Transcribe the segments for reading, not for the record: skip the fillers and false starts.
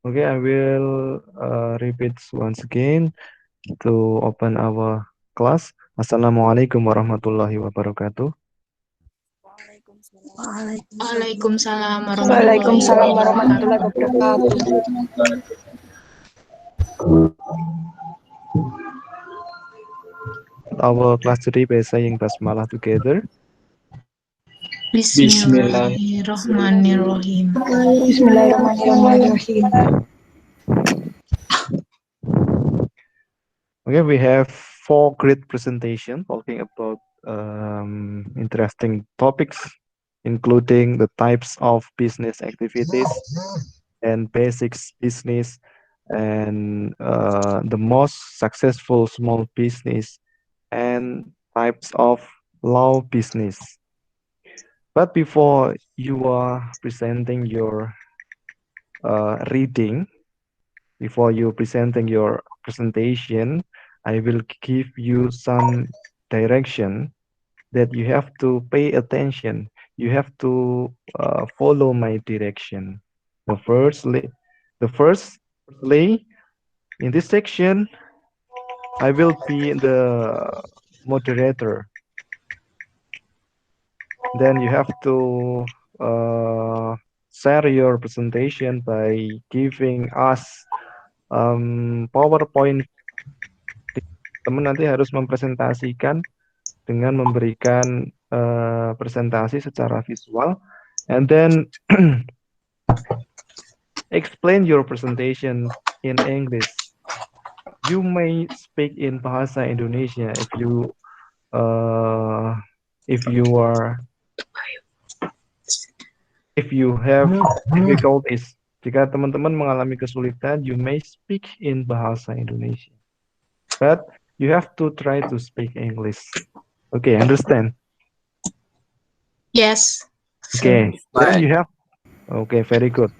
Okay, I will repeat once again to open our class. Assalamualaikum warahmatullahi wabarakatuh. Waalaikumsalam warahmatullahi Waalaikumsalam warahmatullahi wabarakatuh. wabarakatuh. Our class today by saying basmalah together. Bismillah. Bismillahirrahmanirrahim. Bismillahirrahmanirrahim. Okay, we have 4 great presentations talking about interesting topics, including the types of business activities and basics business and the most successful small business and types of law business. But before you are presenting your reading, before you presenting your presentation, I will give you some direction that you have to pay attention. You have to follow my direction. Firstly, in this section, I will be the moderator. Then you have to share your presentation by giving us PowerPoint. Teman nanti harus mempresentasikan dengan memberikan presentasi secara visual, and then explain your presentation in English. You may speak in bahasa Indonesia if you have difficulties. Jika teman-teman mengalami kesulitan, you may speak in bahasa Indonesia, but you have to try to speak English. Okay, understand? Yes. Okay, then you have. Okay, very good.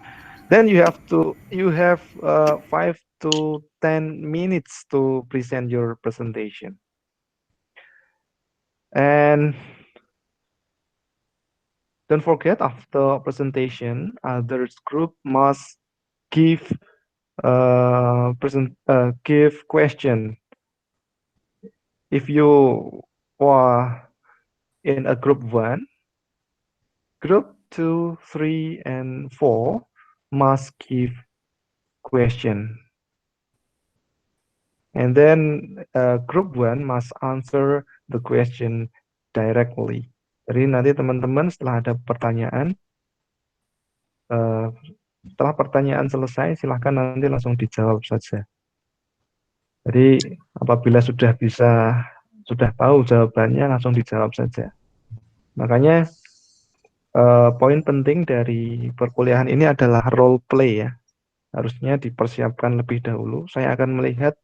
Then you have 5 to 10 minutes to present your presentation. And don't forget, after presentation, others group must give give question. If you are in a group 1, group 2, 3, and 4 must give question. And then group 1 must answer the question directly. Jadi nanti teman-teman setelah ada pertanyaan, setelah pertanyaan selesai, silahkan nanti langsung dijawab saja. Jadi apabila sudah tahu jawabannya, langsung dijawab saja. Makanya poin penting dari perkuliahan ini adalah role play ya. Harusnya dipersiapkan lebih dahulu. Saya akan melihat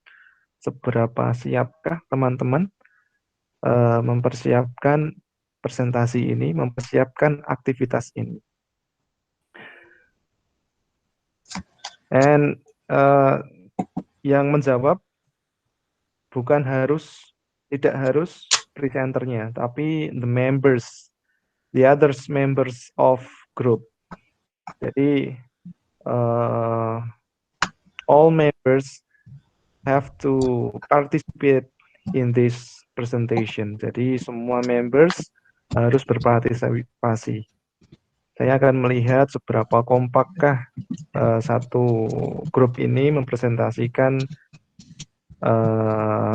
seberapa siapkah teman-teman mempersiapkan presentasi ini, mempersiapkan aktivitas ini. And yang menjawab tidak harus presenternya, tapi the other members of group. Jadi all members have to participate in this presentation. Jadi semua members harus berpartisipasi. Saya akan melihat seberapa kompakkah satu grup ini mempresentasikan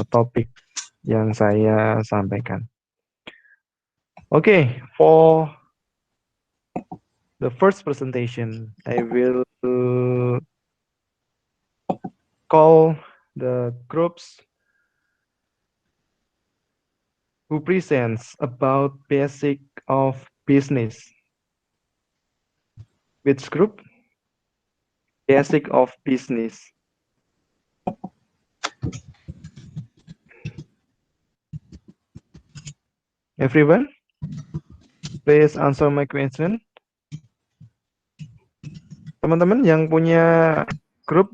topik yang saya sampaikan. Okay, for the first presentation, I will call the groups who presents about basic of business. Which group? Basic of business. Everyone, please answer my question. Teman-teman yang punya grup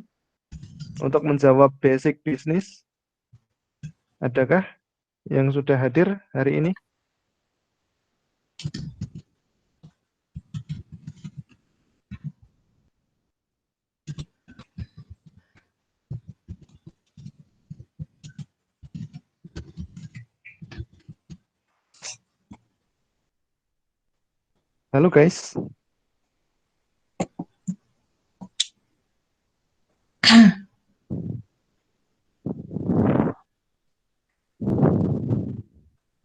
untuk menjawab basic business, adakah yang sudah hadir hari ini? Halo guys.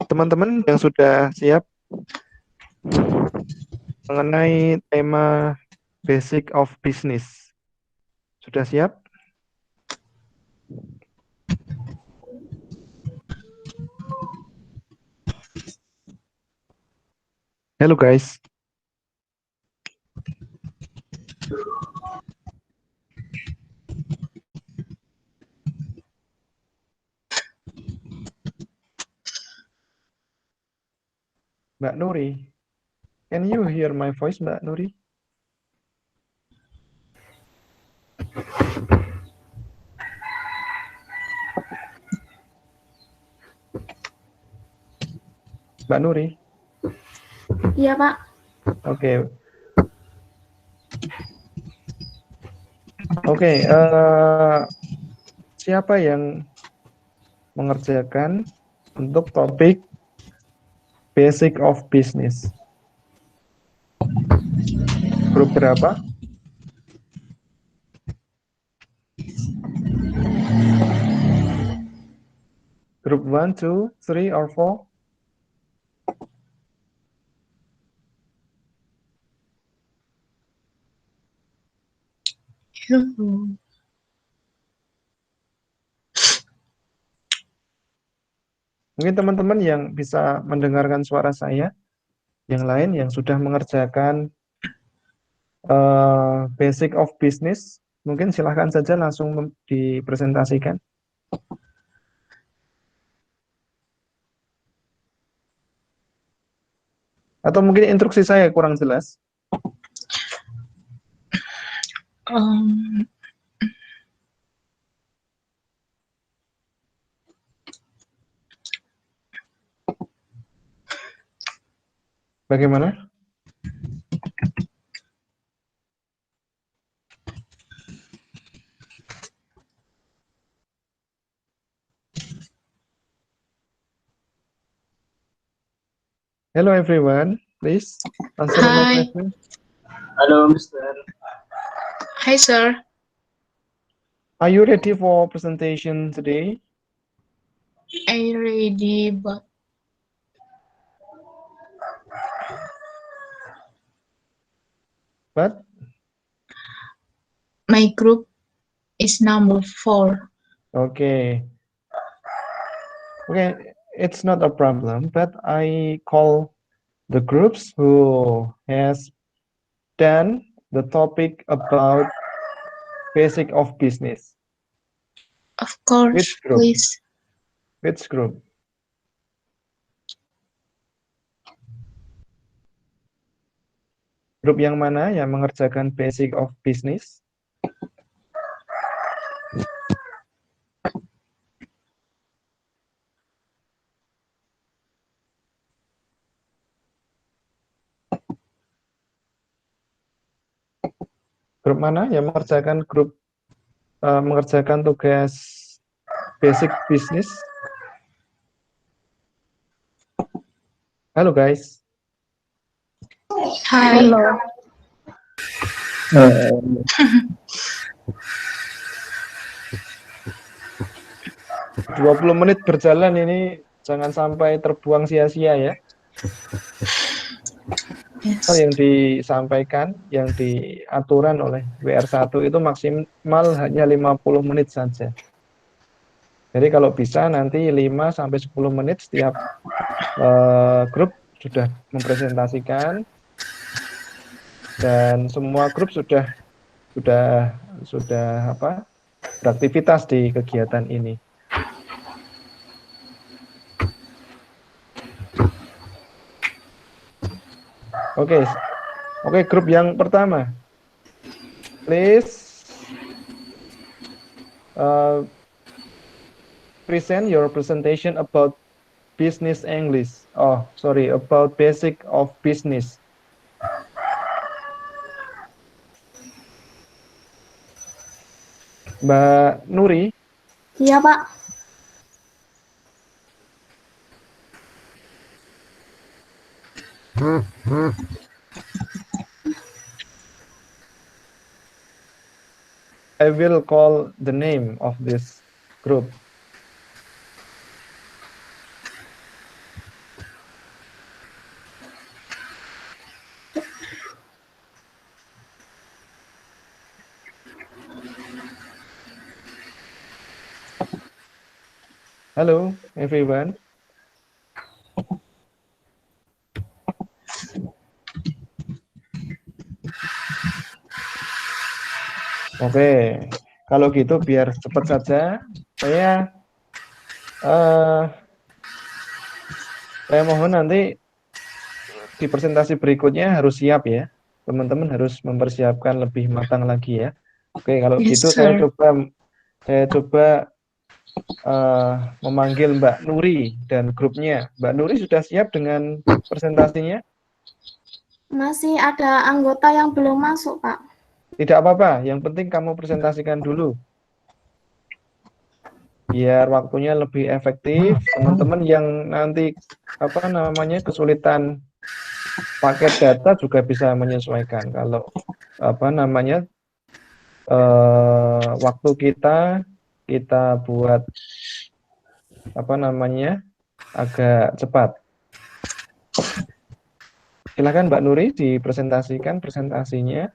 Teman-teman yang sudah siap mengenai tema Basic of Business. Sudah siap? Halo guys. Mbak Nuri. Can you hear my voice, Mbak Nuri? Mbak Nuri? Iya, Pak. Oke. Oke, siapa yang mengerjakan untuk topik Basic of Business? Grup berapa? Grup 1, 2, 3, or 4? Mungkin teman-teman yang bisa mendengarkan suara saya, yang lain yang sudah mengerjakan Basic of Business, mungkin silahkan saja langsung dipresentasikan. Atau mungkin instruksi saya kurang jelas. Bagaimana? Hello everyone, please answer my Hi. question. Halo, Mister. Hi, sir. Are you ready for presentation today? I ready, but But my group is number 4. okay, it's not a problem. But I call the groups who has done the topic about Basic of Business. Of course, Which group? please. Which group? Grup yang mana yang mengerjakan Basic of Business? Grup mana yang mengerjakan tugas Basic Business? Halo guys. Hi. Halo. 20 menit berjalan ini jangan sampai terbuang sia-sia ya. Yes. Yang disampaikan, yang diaturan oleh WR1 itu maksimal hanya 50 menit saja. Jadi kalau bisa nanti 5 sampai 10 menit setiap grup sudah mempresentasikan dan semua grup sudah beraktivitas di kegiatan ini. Oke, grup yang pertama. Please present your presentation about business English. About Basic of Business. Mbak Nuri. Iya, Pak. I will call the name of this group. Hello, everyone. Oke, kalau gitu biar cepat saja, saya mohon nanti di presentasi berikutnya harus siap ya. Teman-teman harus mempersiapkan lebih matang lagi ya. Oke, kalau Yes, gitu saya sir. coba memanggil Mbak Nuri dan grupnya. Mbak Nuri sudah siap dengan presentasinya? Masih ada anggota yang belum masuk, Pak. Tidak apa-apa, yang penting kamu presentasikan dulu. Biar waktunya lebih efektif, teman-teman yang nanti kesulitan paket data juga bisa menyesuaikan. Kalau waktu kita buat agak cepat. Silakan Mbak Nuri dipresentasikan presentasinya.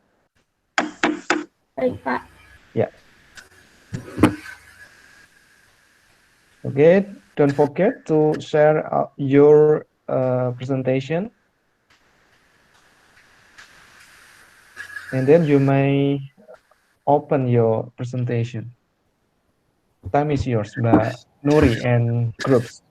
Baik, Pak. Ya. Okay, don't forget to share your presentation. And then you may open your presentation. Time is yours, Mbak Nuri and groups.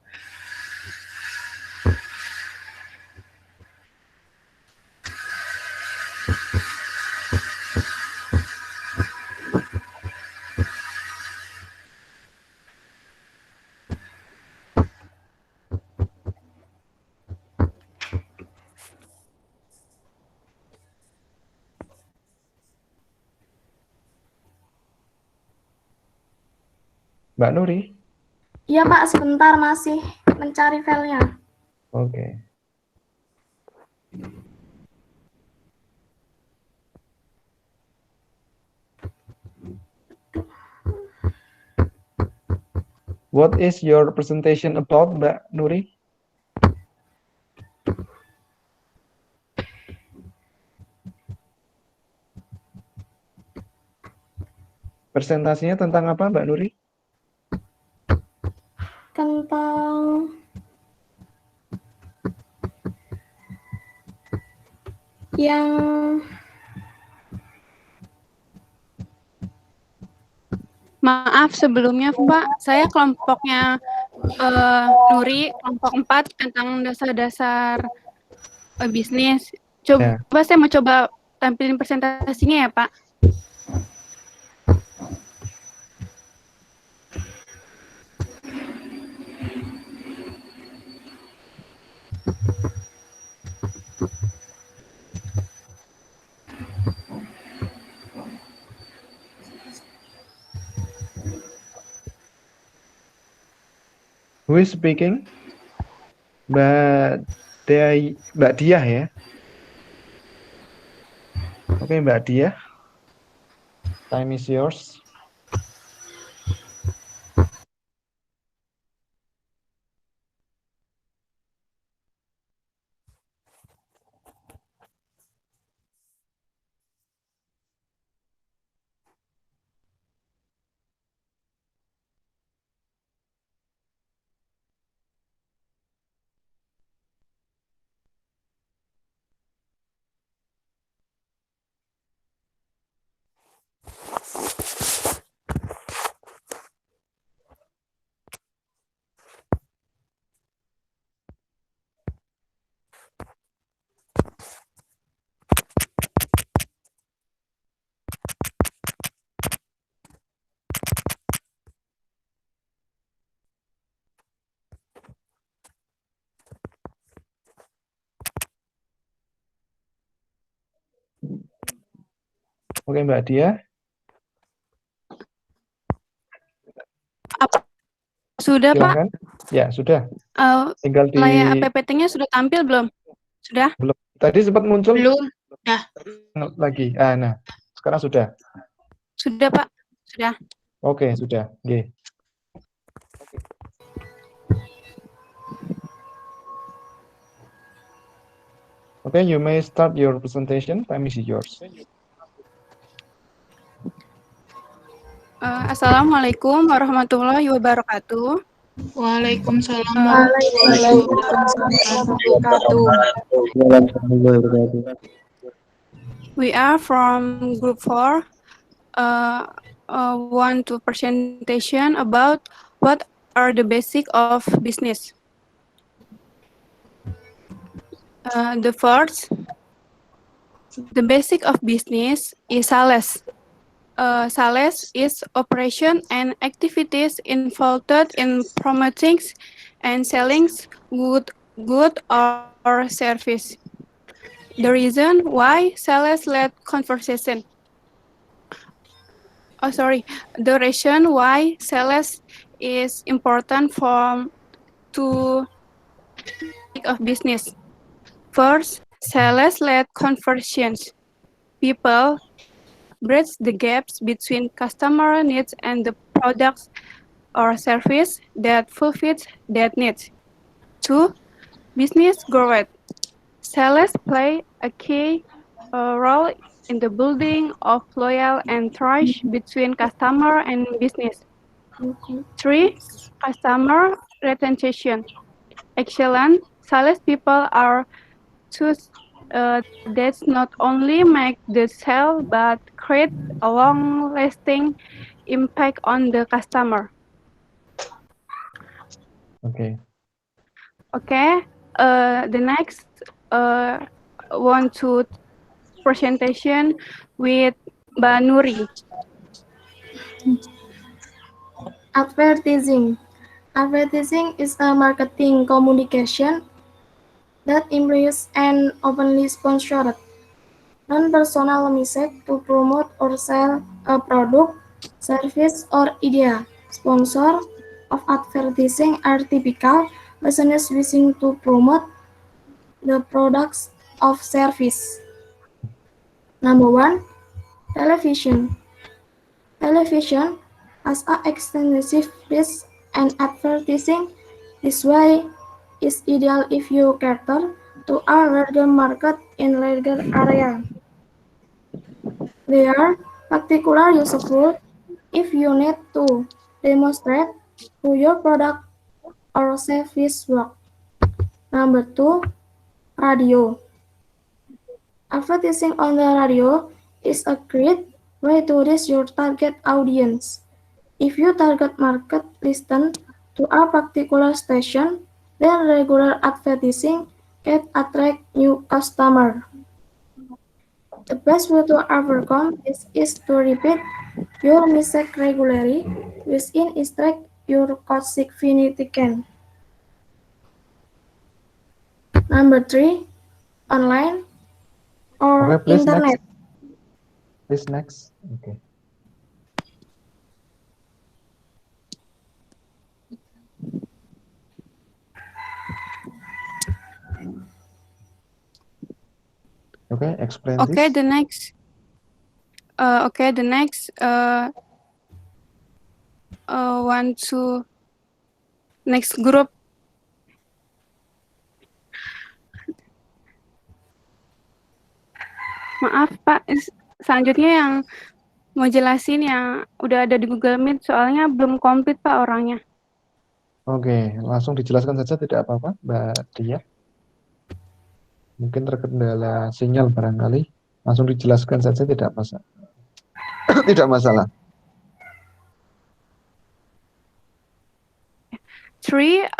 Mbak Nuri? Iya, Pak, sebentar masih mencari filenya. Oke. What is your presentation about, Mbak Nuri? Presentasinya tentang apa, Mbak Nuri? Tentang yang Maaf sebelumnya Pak, saya kelompoknya Nuri, kelompok 4 tentang dasar-dasar bisnis. Coba saya mau coba tampilin presentasinya ya Pak. Who is speaking? Mbak Diah ya? Oke, Mbak Diah. Time is yours. Oke, Mbak Diah. Sudah Silakan. Pak? Ya, sudah. Tinggal di Layar PPT-nya sudah tampil belum? Sudah? Belum. Tadi sempat muncul. Belum. Dah. Lagi. Nah, sekarang sudah. Sudah Pak. Sudah. Oke, sudah. Oke. Okay, you may start your presentation. Time is yours. Assalamualaikum warahmatullahi wabarakatuh. Waalaikumsalam Waalaikumsalam warahmatullahi wabarakatuh. We are from Group 4. Want to presentation about what are the basic of business. The first, the basic of business is sales. Sales is operation and activities involved in promoting and selling good or service. The reason why sales led conversation. The reason why sales is important to of business. First, sales led conversions. People bridge the gaps between customer needs and the products or service that fulfills that needs. Two, business growth. Sales play a key role in the building of loyal and trust between customer and business. Three, customer retention. Excellent salespeople are those that not only make the sale but create a long-lasting impact on the customer. Okay. Okay. The next want to presentation with Mbak Nuri. Advertising. Advertising is a marketing communication that implies and openly sponsored non-personal message to promote or sell a product, service, or idea. Sponsors of advertising are typical business wishing to promote the products of service. Number 1, television. Television has an extensive reach and advertising. This way is ideal if you cater to a larger market in larger area. They are particularly useful if you need to demonstrate how your product or service work. Number 2, radio. Advertising on the radio is a great way to reach your target audience. If your target market listens to a particular station, then regular advertising can attract new customers. The best way to overcome this is to repeat your message regularly, which instruct your cost significant. Number 3, online or Okay, please internet. next. Please next. Okay. Okay, explain Okay, this. the next. Want to next group. Maaf Pak, selanjutnya yang mau jelasin yang udah ada di Google Meet, soalnya belum komplit Pak orangnya. Oke, langsung dijelaskan saja, tidak apa-apa, Mbak Dia. Mungkin terkendala sinyal barangkali. Langsung dijelaskan saja, tidak masalah. Tidak masalah. 3,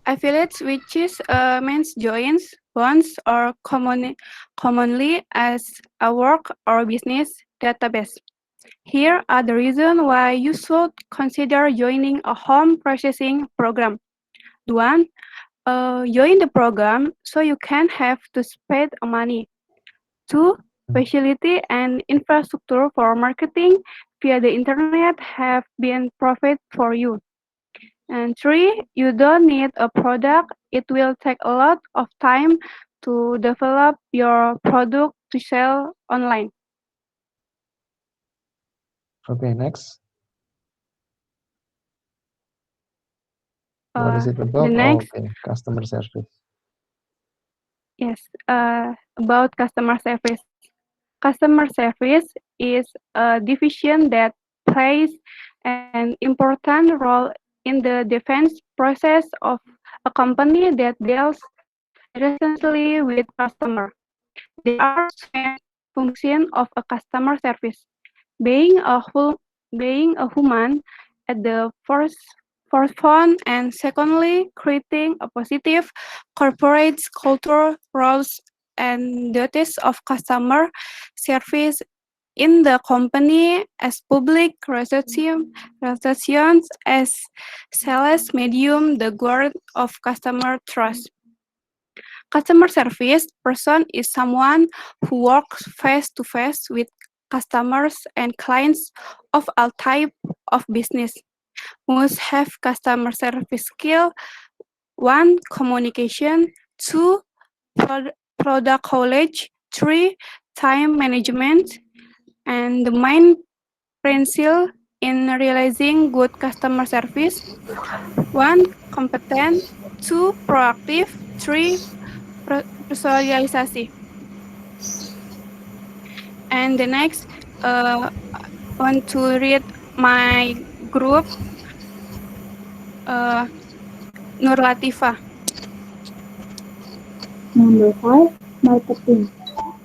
affiliates which is means joins, bonds, or commonly as a work or business database. Here are the reasons why you should consider joining a home processing program. 1, join the program so you can have to spend money. 2, facility and infrastructure for marketing via the internet have been provided for you. And 3, you don't need a product. It will take a lot of time to develop your product to sell online. Okay, next. What is it about? The next, Okay, customer service. yes, about customer service. Customer service is a division that plays an important role in the defense process of a company that deals directly with customer. There are two functions of a customer service: being being a human at the forefront, and secondly, creating a positive corporate culture, roles, and duties of customer service in the company as public relations as sales medium, the growth of customer trust. Customer service person is someone who works face to face with customers and clients of all type of business. Must have customer service skill. 1. Communication. 2. Product knowledge. 3. Time management. And the main principle in realizing good customer service: 1. Competent. 2. Proactive. 3. Personalisasi. And the next, want to read my group, Nur Latifah. Number 5. Marketing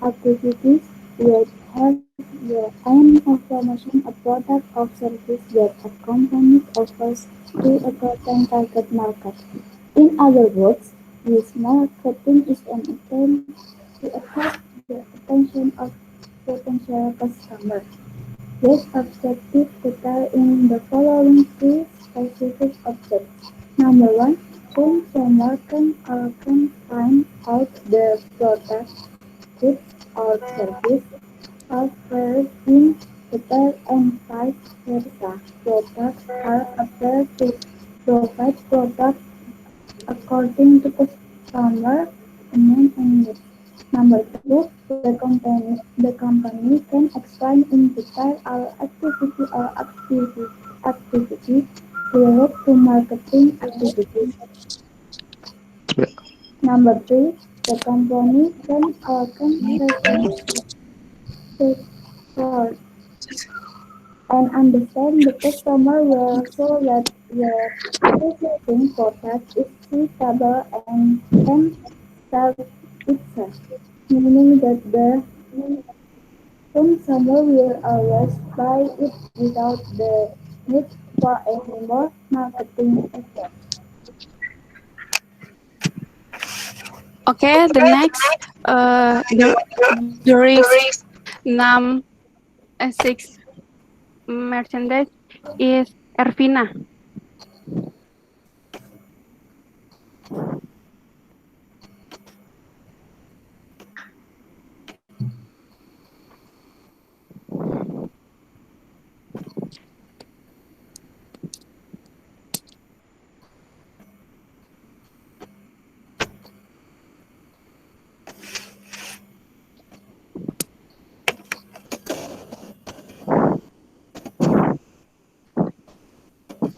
activities that have the aim of promotion a product or service that a company offers to a certain target market. In other words, this marketing is an attempt to attract the attention of potential customers. This objective detailed in the following three specific objects. Number 1. Consumer can find out the product, goods, or service offered in detail and vice versa. Products are able to provide products according to customer demand and needs. Number 2, the company can explain in detail all activities related to marketing activities. Number 3, the company can record and understand the customer well so that the purchasing product is suitable and can sell itself, meaning that the consumer will always buy it without the need for any more marketing effort. Okay, the next, there is 6 merchandise is Ervina.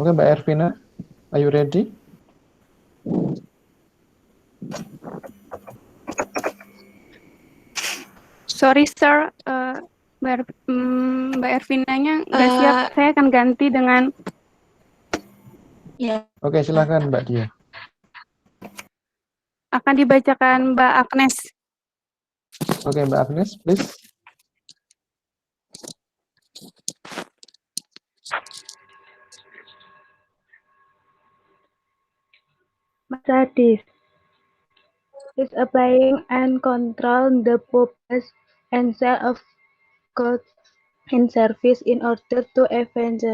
Okay, Mbak Ervina, are you ready? Sorry sir, Mbak Ervinanya nggak siap. Saya akan ganti dengan. Ya. Oke, silakan Mbak Dia. Akan dibacakan Mbak Agnes. Oke, Mbak Agnes, please. Mercedes is applying and control the purchase and sale of goods and service in order to advance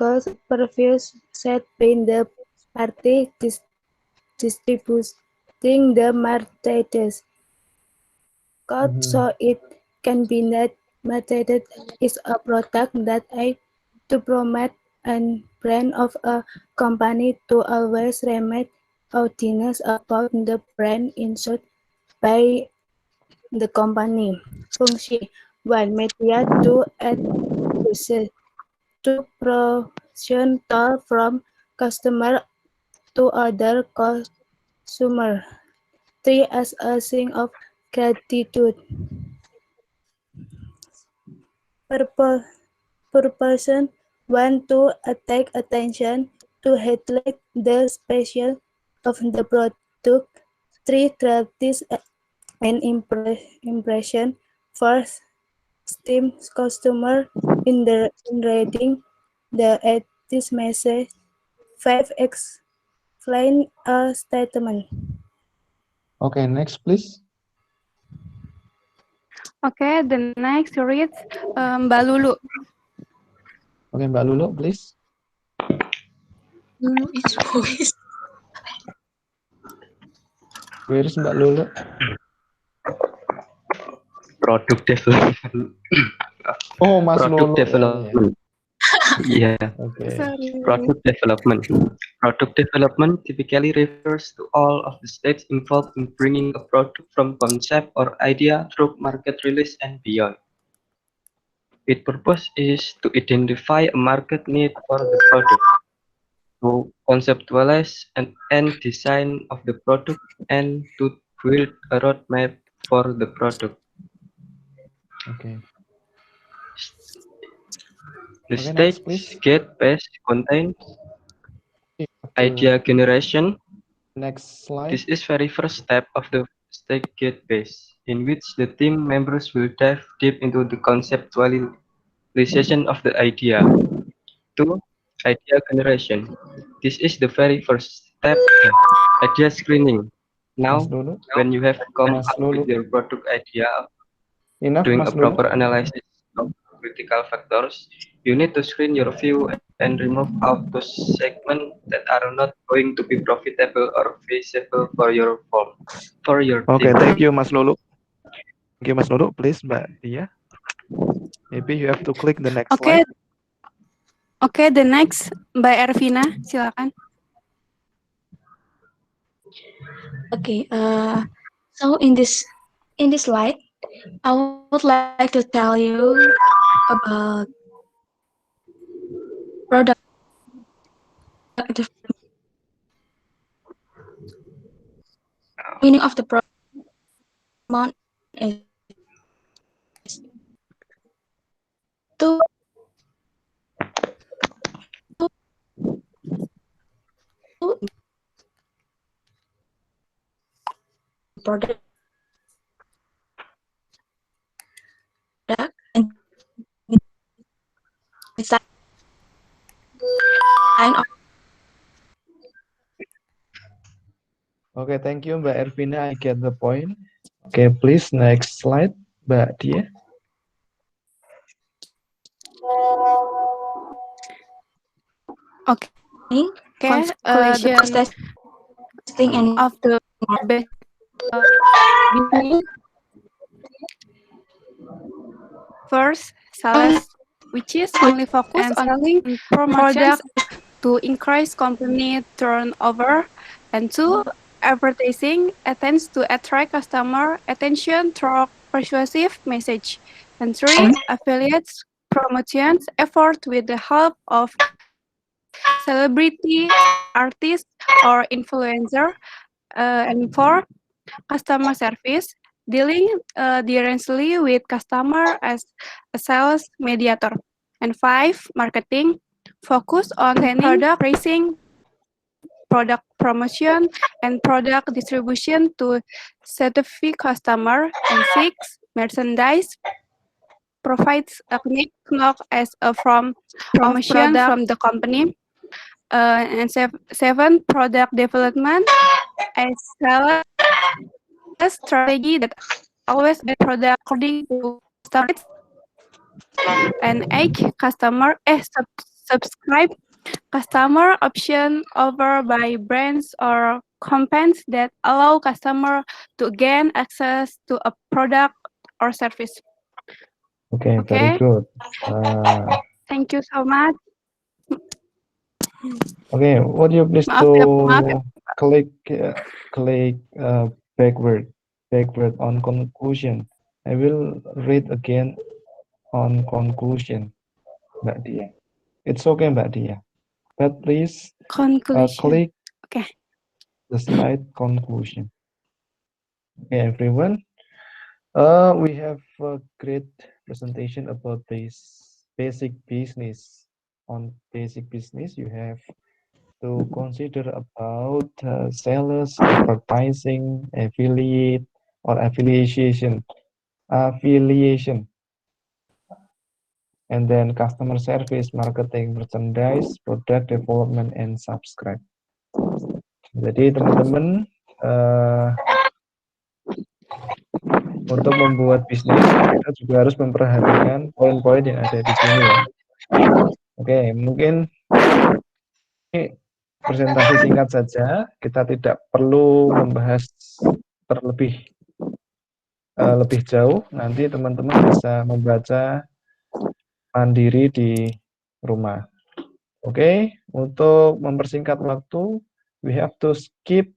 goals previous set by the party distributing the merchandise. Code so it can be that merchandise is a product that aims to promote a brand of a company to always remind audience about the brand issued by the company. Function 1. Media to services to provision toll from customer to other consumer. 3. As a sign of gratitude. Person want to attract attention to highlight the special of the product. 3. Practice an impression. 4. Steam customer in reading this message. 5. Explain a statement. Okay, next please. Okay, the next reads Mbak Lulu. Okay, Mbak Lulu, please. Lulu is voice. Where is Mbak Lulu? Product development. Oh, Mas Product Lulu. development. Yeah. Okay. Sorry. Product development. Product development typically refers to all of the steps involved in bringing a product from concept or idea through market release and beyond. Its purpose is to identify a market need for the product, to conceptualize and end design of the product, and to build a roadmap for the product. Okay. The Okay, next, stage please. gate phase contains idea generation. Next slide. This is very first step of the stage gate phase, in which the team members will dive deep into the conceptualization of the idea. 2. Idea generation. This is the very first step, idea screening. Now, Mas Lulu. when you have come Mas up Lulu. with your product idea, Enough, doing Mas a Lulu. proper analysis of critical factors, you need to screen your view and remove out those segments that are not going to be profitable or feasible for your firm, for your Okay, team. thank you, Mas Lulu. Thank you, Mas Lulu. Please, Mbak Dia. Maybe you have to click the next Okay. slide. Okay, the next Mbak Ervina, silakan. Okay. So in this slide, I would like to tell you about product development. Meaning of the product is to product and design of Okay, thank you, Mbak Ervina. I get the point. Okay, please, next slide, Mbak Dia. Okay. calculation, testing and Of the best business. First, sales, which is only focused on selling products to increase company turnover. And 2, advertising attempts to attract customer attention through persuasive message. And 3, affiliates promotions effort with the help of celebrity, artist, or influencer. And 4, customer service, dealing directly with customer as a sales mediator. And 5, marketing, focus on product pricing, product promotion, and product distribution to specific customer. And 6, merchandise, provides a unique knock as a from promotion from the company. And 7, product development, as well as strategy that always be product according to standards. And 8, subscribe customer option over by brands or campaigns that allow customer to gain access to a product or service. Okay, Okay. very good. Thank you so much. Okay, would you please Maaf to ya. click backward on conclusion. I will read again on conclusion. Mbak Dia. It's okay, Mbak Dia. But please Conclusion. click Okay. the slide conclusion. Okay, everyone. We have a great presentation about basic business. On basic business, you have to consider about sales, advertising, affiliate, or affiliation, and then customer service, marketing, merchandise, product development, and subscribe. Jadi teman-teman untuk membuat bisnis kita juga harus memperhatikan poin-poin yang ada di sini ya. Oke, mungkin ini presentasi singkat saja. Kita tidak perlu membahas terlebih lebih jauh. Nanti teman-teman bisa membaca mandiri di rumah. Oke, untuk mempersingkat waktu, we have to skip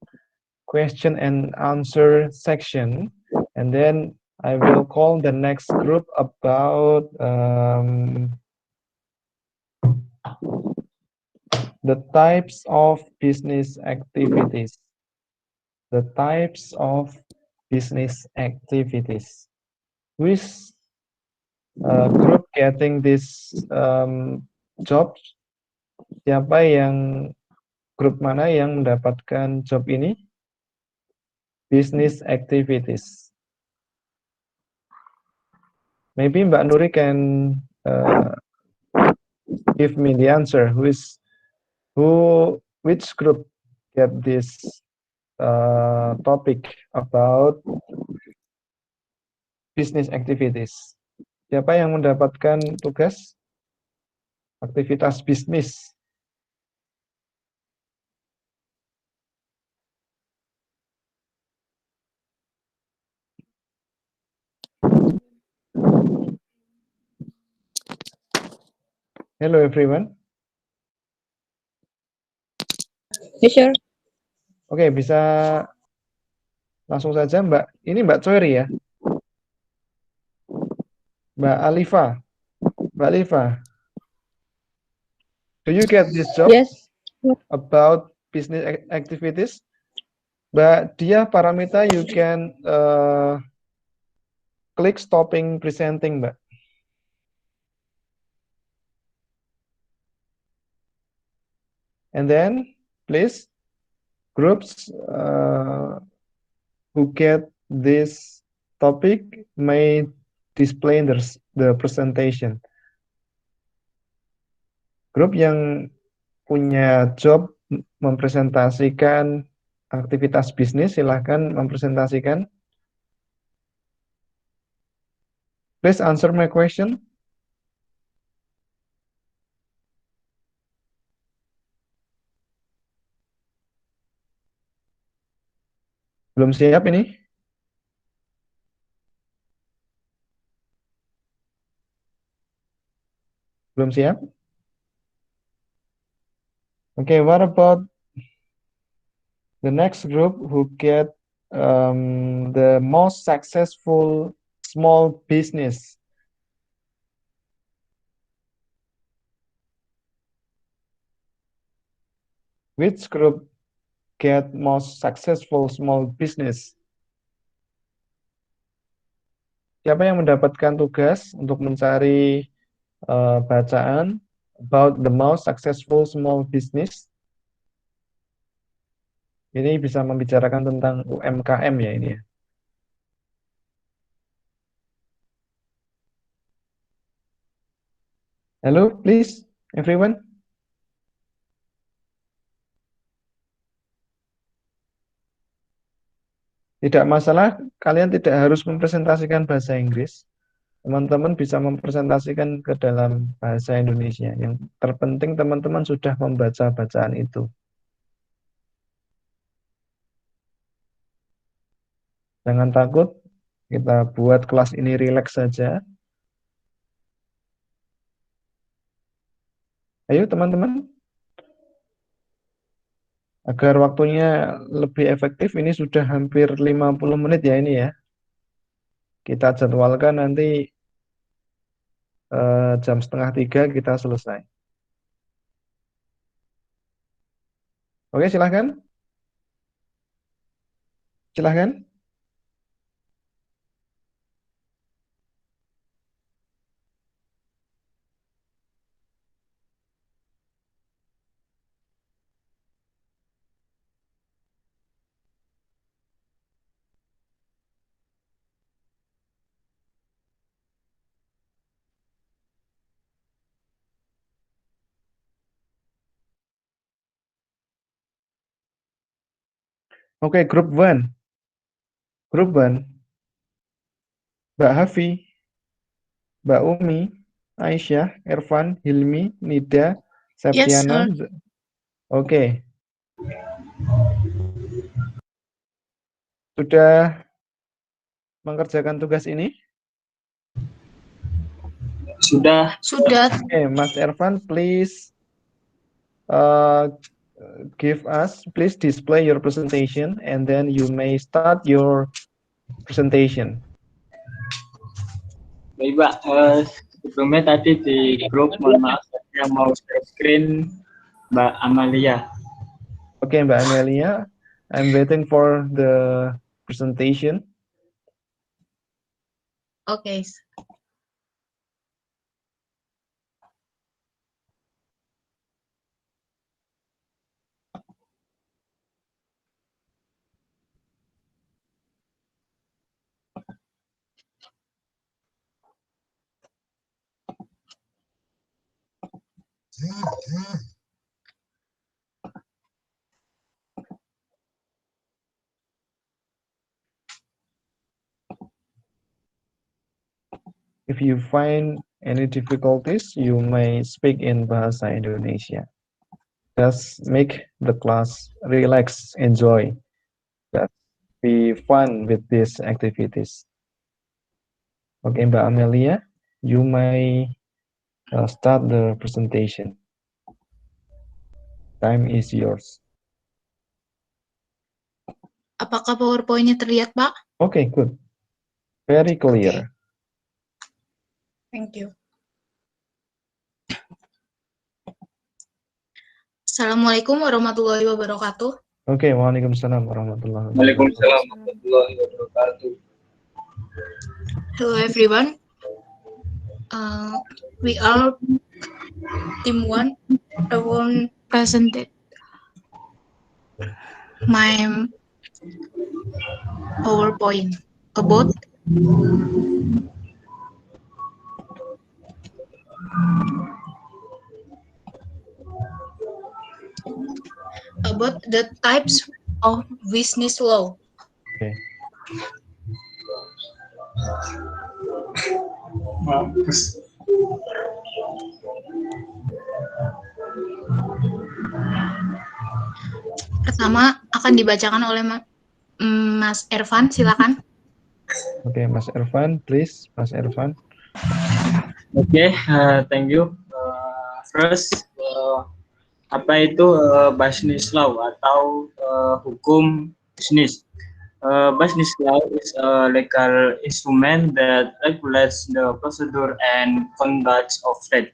question and answer section, and then I will call the next group about the types of business activities. The types of business activities. Which group getting this job? Siapa yang grup mana yang mendapatkan job ini? Business activities. Maybe Mbak Nuri can give me the answer. Which group get this topic about business activities? Siapa yang mendapatkan tugas aktivitas bisnis? Hello everyone. Yes, sir. Oke, bisa langsung saja Mbak. Ini Mbak Choiri ya? Mbak Alifa. Mbak Alifa. Do you get this job? Yes. About business activities? Mbak Dia Paramita, you can click stopping presenting, Mbak. And then, please, groups who get this topic may display the presentation. Grup yang punya job mempresentasikan aktivitas bisnis, silahkan mempresentasikan. Please answer my question. Belum siap ini? Belum siap? Okay, what about the next group who get the most successful small business? Which group get most successful small business? Siapa yang mendapatkan tugas untuk mencari bacaan about the most successful small business? Ini bisa membicarakan tentang UMKM ya ini ya. Hello, please, everyone. Tidak masalah, kalian tidak harus mempresentasikan bahasa Inggris. Teman-teman bisa mempresentasikan ke dalam bahasa Indonesia. Yang terpenting teman-teman sudah membaca bacaan itu. Jangan takut, kita buat kelas ini rileks saja. Ayo teman-teman. Agar waktunya lebih efektif, ini sudah hampir 50 menit ya ini ya. Kita jadwalkan nanti jam 2:30 kita selesai. Oke, silahkan. Silahkan. Oke, grup 1. Grup 1. Mbak Hafi, Mbak Umi, Aisyah, Ervan, Hilmi, Nida, Yes, Septiana. sir. Oke. Sudah mengerjakan tugas ini? Sudah. Sudah. Oke, Mas Ervan, please please display your presentation and then you may start your presentation. Baik, Pak. Sebelumnya tadi di grup, mohon maaf, saya mau share screen Mbak Amalia. Oke, Mbak Amelia, I'm waiting for the presentation. Okay. If you find any difficulties, you may speak in Bahasa Indonesia. Just make the class relax, enjoy. Just be fun with these activities. Okay, Mbak Amelia, you may start the presentation. Time is yours. Apakah PowerPoint-nya terlihat, Pak? Okay, good. Very clear. Thank you. Assalamualaikum warahmatullahi wabarakatuh. Okay, Waalaikumsalam warahmatullahi wabarakatuh. Waalaikumsalam warahmatullahi wabarakatuh. Hello everyone. We are team 1. I will present my PowerPoint about the types of business law. Okay. Pertama akan dibacakan oleh Mas Ervan, silakan. Okay, Mas Ervan, please, Mas Ervan. Okay, thank you. First, apa itu business law atau hukum bisnis? Business law is a legal instrument that regulates the procedure and conduct of trade,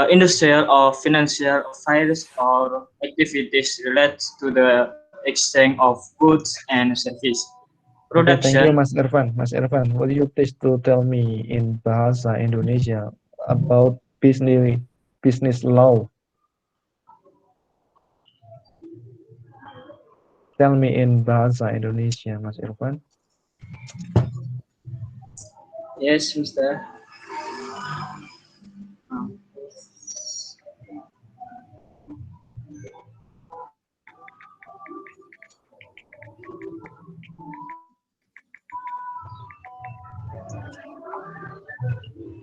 industrial or financial affairs or activities related to the exchange of goods and services. Okay, thank you, Production. Mas Ervan. Mas Ervan, will you please to tell me in Bahasa Indonesia about business law? Tell me in Bahasa Indonesia, Mas Ervan. Yes, Mr.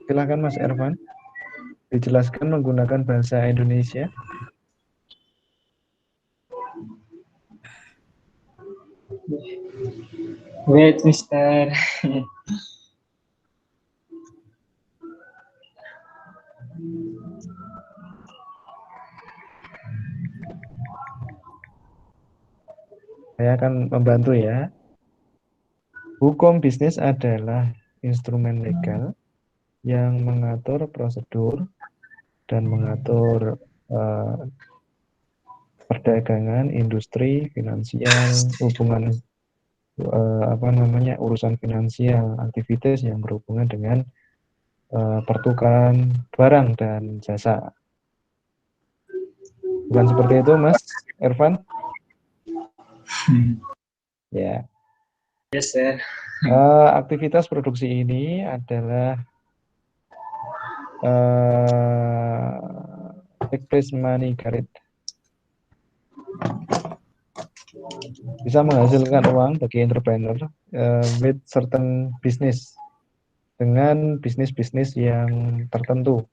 Silakan Mas Ervan, dijelaskan menggunakan bahasa Indonesia. Wait, Mr. Saya akan membantu ya. Hukum bisnis adalah instrumen legal yang mengatur prosedur dan mengatur perdagangan, industri, finansial, hubungan urusan finansial, aktivitas yang berhubungan dengan pertukaran barang dan jasa. Bukan seperti itu, Mas Irfan? Ya. Yes, sir. Aktivitas produksi ini adalah take place money carried. Bisa menghasilkan uang bagi entrepreneur with certain business, dengan bisnis-bisnis yang tertentu.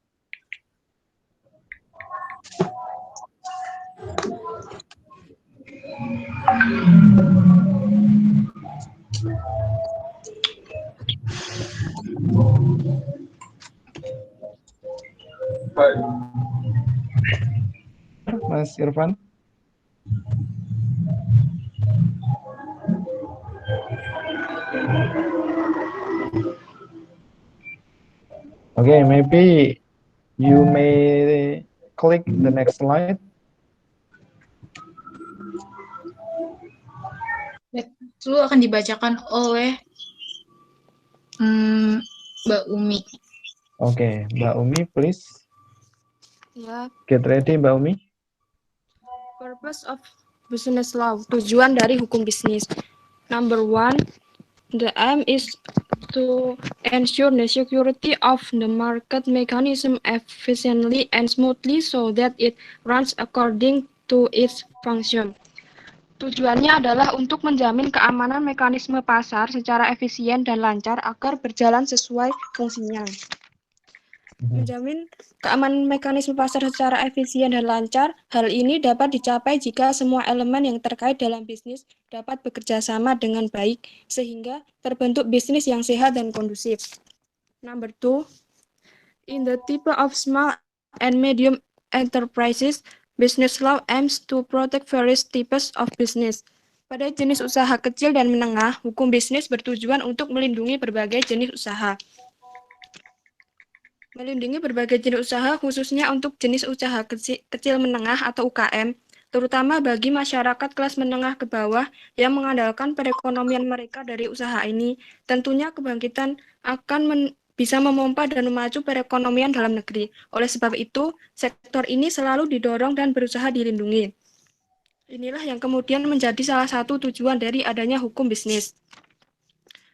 Mas Irfan? Okay, maybe you may click the next slide. Itu akan dibacakan oleh Mbak Umi. Oke, Mbak Umi, please. Ya, Get ready, Mbak Umi. purpose of business law, tujuan dari hukum bisnis. Number 1, the aim is to ensure the security of the market mechanism efficiently and smoothly so that it runs according to its function. Tujuannya adalah untuk menjamin keamanan mekanisme pasar secara efisien dan lancar agar berjalan sesuai fungsinya. Menjamin keamanan mekanisme pasar secara efisien dan lancar, hal ini dapat dicapai jika semua elemen yang terkait dalam bisnis dapat bekerja sama dengan baik, sehingga terbentuk bisnis yang sehat dan kondusif. Number 2, in the type of small and medium enterprises, business law aims to protect various types of business. Pada jenis usaha kecil dan menengah, hukum bisnis bertujuan untuk melindungi berbagai jenis usaha. Melindungi berbagai jenis usaha khususnya untuk jenis usaha kecil menengah atau UKM, terutama bagi masyarakat kelas menengah ke bawah yang mengandalkan perekonomian mereka dari usaha ini. Tentunya kebangkitan akan bisa memompa dan memacu perekonomian dalam negeri. Oleh sebab itu, sektor ini selalu didorong dan berusaha dilindungi. Inilah yang kemudian menjadi salah satu tujuan dari adanya hukum bisnis.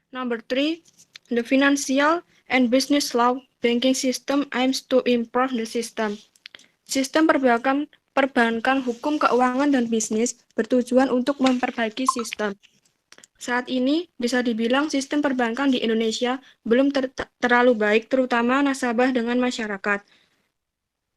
Number 3, the financial and business law banking system aims to improve the system. Sistem perbankan, hukum keuangan dan bisnis bertujuan untuk memperbaiki sistem. Saat ini bisa dibilang sistem perbankan di Indonesia belum terlalu baik, terutama nasabah dengan masyarakat.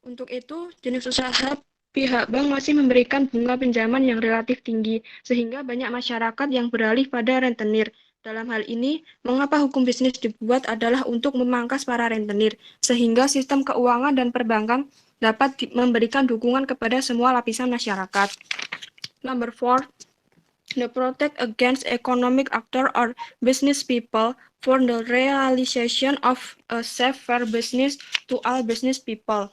Untuk itu, jenis usaha pihak bank masih memberikan bunga pinjaman yang relatif tinggi, sehingga banyak masyarakat yang beralih pada rentenir. Dalam hal ini, mengapa hukum bisnis dibuat adalah untuk memangkas para rentenir, sehingga sistem keuangan dan perbankan dapat memberikan dukungan kepada semua lapisan masyarakat. Number 4, the protect against economic actor or business people for the realization of a safe fair business to all business people.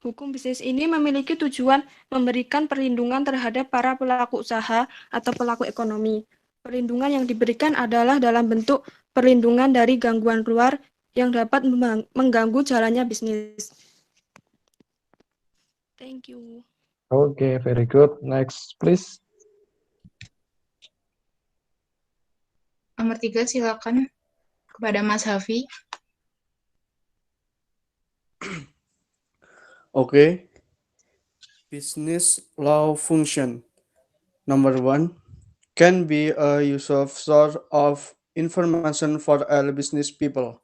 Hukum bisnis ini memiliki tujuan memberikan perlindungan terhadap para pelaku usaha atau pelaku ekonomi. Perlindungan yang diberikan adalah dalam bentuk perlindungan dari gangguan luar yang dapat mengganggu jalannya bisnis. Thank you. Okay, very good. Next, please. Nomor 3 silakan kepada Mas Hafi. Okay. Business law function. Number 1, can be a useful source of information for all business people.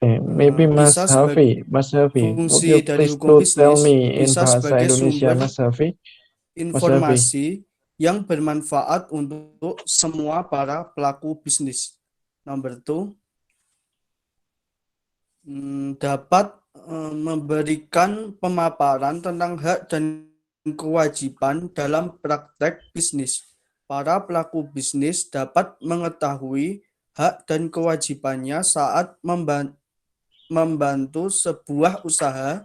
Maybe Mas Hafi, would you please to tell me in bahasa Indonesia, Mas Hafi? Informasi yang bermanfaat untuk semua para pelaku bisnis. Number 2, dapat memberikan pemaparan tentang hak dan kewajiban dalam praktek bisnis. Para pelaku bisnis dapat mengetahui hak dan kewajibannya saat membantu sebuah usaha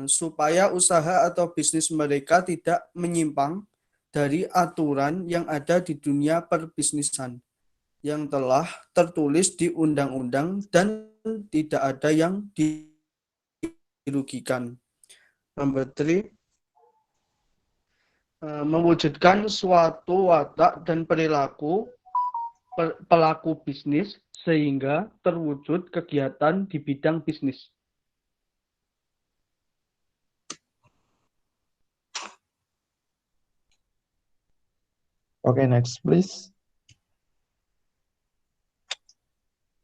supaya usaha atau bisnis mereka tidak menyimpang dari aturan yang ada di dunia perbisnisan yang telah tertulis di undang-undang dan tidak ada yang dirugikan. Number 3, mewujudkan suatu watak dan perilaku pelaku bisnis sehingga terwujud kegiatan di bidang bisnis. Okay, next please.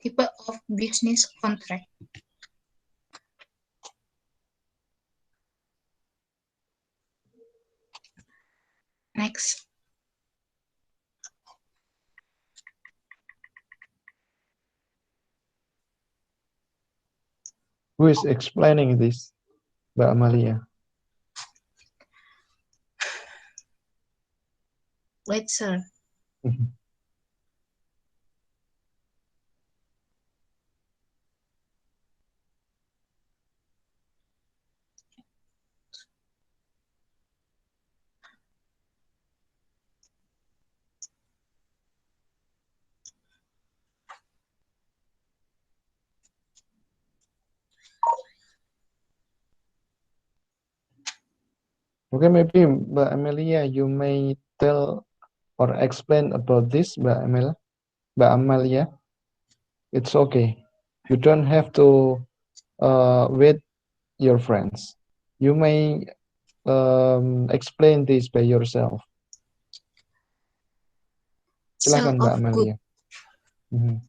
Type of business contract. Next. Who is explaining this, Mbak Amalia? Wait, sir. Okay, maybe Mbak Amelia, you may tell or explain about this, Mbak Amalia. It's okay. You don't have to wait your friends. You may explain this by yourself. Sale Silakan Mbak of Amalia. good.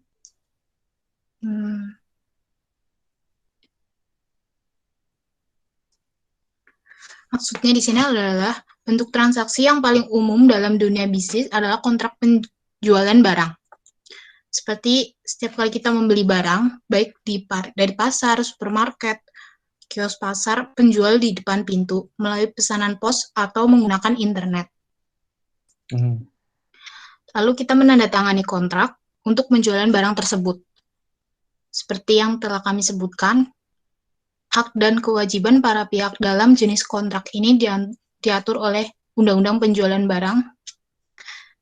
Maksudnya di sini adalah bentuk transaksi yang paling umum dalam dunia bisnis adalah kontrak penjualan barang. Seperti setiap kali kita membeli barang, baik dari pasar, supermarket, kios pasar, penjual di depan pintu, melalui pesanan pos atau menggunakan internet. Lalu kita menandatangani kontrak untuk penjualan barang tersebut. Seperti yang telah kami sebutkan, hak dan kewajiban para pihak dalam jenis kontrak ini diatur oleh Undang-Undang Penjualan Barang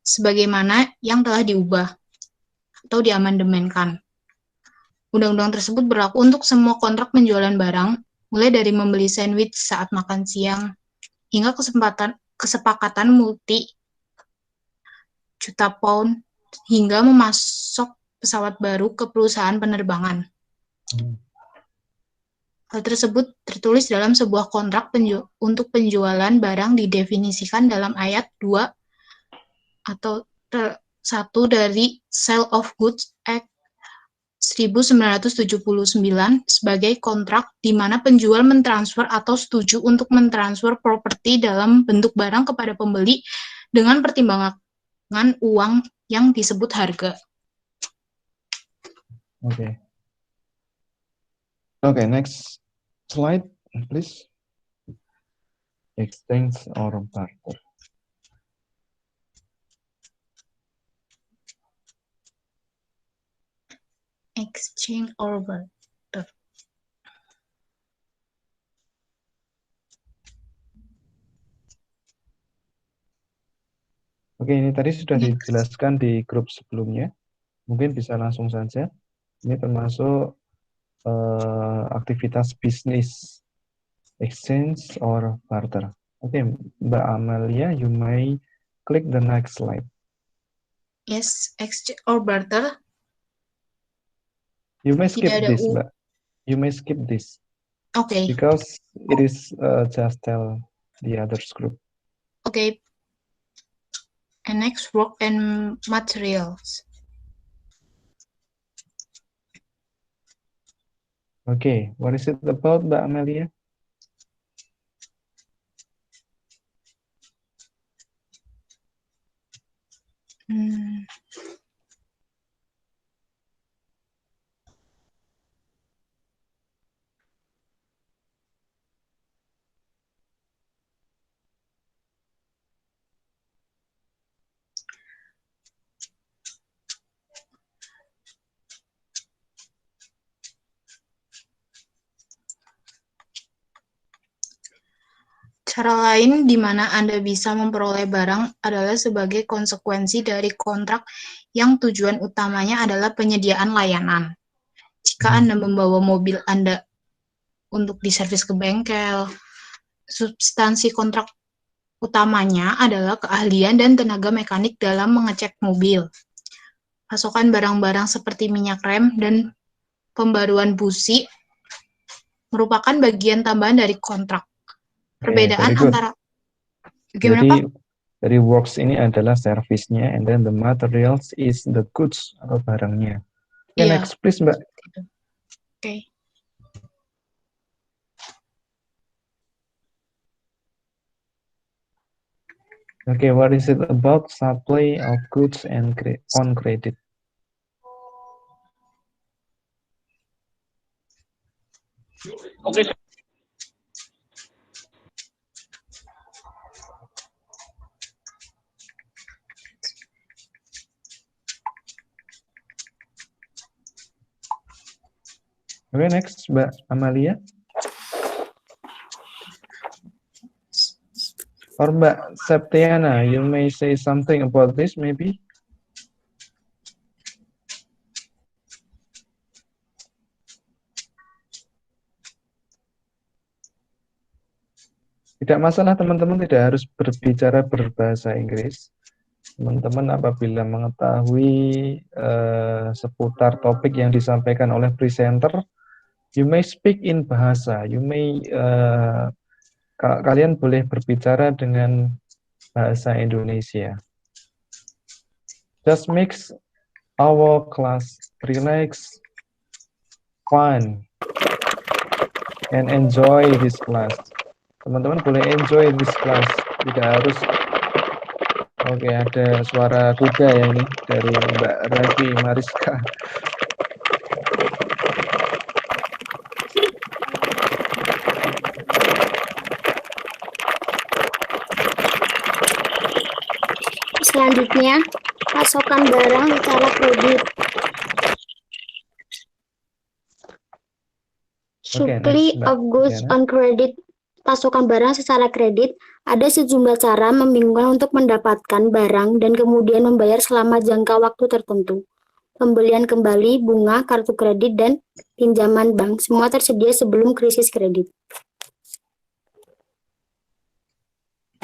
sebagaimana yang telah diubah atau diamandemenkan. Undang-undang tersebut berlaku untuk semua kontrak penjualan barang, mulai dari membeli sandwich saat makan siang, hingga kesepakatan multi juta pound, hingga memasok pesawat baru ke perusahaan penerbangan. Hal tersebut tertulis dalam sebuah kontrak untuk penjualan barang didefinisikan dalam ayat 2 atau 1 dari Sale of Goods Act 1979 sebagai kontrak di mana penjual mentransfer atau setuju untuk mentransfer properti dalam bentuk barang kepada pembeli dengan pertimbangan uang yang disebut harga. Okay, next slide, please. Exchange or barter. Exchange or barter. Oke, ini tadi sudah dijelaskan di grup sebelumnya. Mungkin bisa langsung saja. Ini termasuk aktivitas bisnis, exchange or barter. Oke, Mbak Amalia, you may click the next slide. Yes, exchange or barter. You may skip Tidak ada this, Mbak. You may skip this. Okay. Because it is just tell the others group. Okay. And next, work and materials. Okay, what is it about, Mbak Amelia? Cara lain di mana Anda bisa memperoleh barang adalah sebagai konsekuensi dari kontrak yang tujuan utamanya adalah penyediaan layanan. Jika Anda membawa mobil Anda untuk diservis ke bengkel, substansi kontrak utamanya adalah keahlian dan tenaga mekanik dalam mengecek mobil. Pasokan barang-barang seperti minyak rem dan pembaruan busi merupakan bagian tambahan dari kontrak. Perbedaan very good. antara gimana Pak? Jadi works ini adalah servisnya, and then the materials is the goods atau barangnya. Okay, Iya. next please Mbak. Oke. Okay, what is it about supply of goods and on credit? Oke. Okay, next Mbak Amalia. Or Mbak Septiana, you may say something about this maybe? Tidak masalah teman-teman, tidak harus berbicara berbahasa Inggris. Teman-teman apabila mengetahui seputar topik yang disampaikan oleh presenter, you may speak in bahasa, you may kalian boleh berbicara dengan bahasa Indonesia. Just makes our class relax, fun, and enjoy this class. Teman-teman boleh enjoy this class, tidak harus. Oke, ada suara kuda ya ini dari Mbak Rafi Mariska. Selanjutnya, pasokan barang secara kredit. Supply of goods on credit. Pasokan barang secara kredit. Ada sejumlah cara membingungkan untuk mendapatkan barang dan kemudian membayar selama jangka waktu tertentu. Pembelian kembali, bunga, kartu kredit, dan pinjaman bank. Semua tersedia sebelum krisis kredit.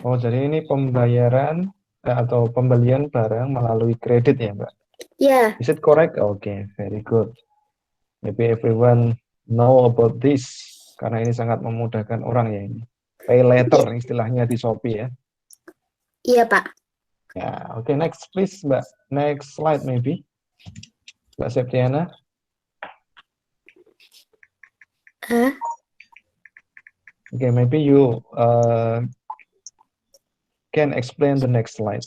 Oh, jadi ini pembayaran atau pembelian barang melalui kredit ya, Mbak? Ya. Is it correct? Okay, very good. Maybe everyone know about this, karena ini sangat memudahkan orang ya ini. Pay later istilahnya di Shopee ya. Iya, Pak. Ya, oke, next please, Mbak. Next slide maybe. Mbak Septiana. Okay, maybe you can explain the next slide.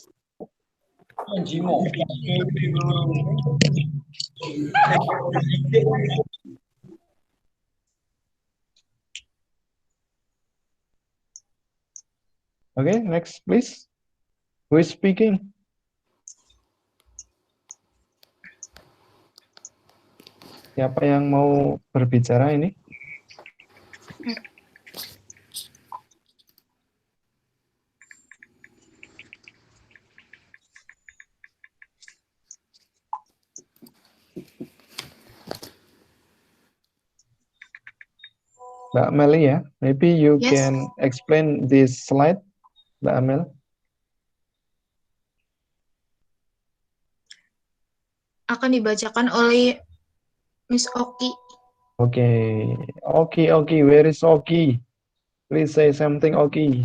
Okay, next please. Who is speaking? Siapa yang mau berbicara ini? Mbak Amelia, maybe you can explain this slide, Mbak Amel. Akan dibacakan oleh Miss Oki. Okay, where is Oki? Please say something, Oki.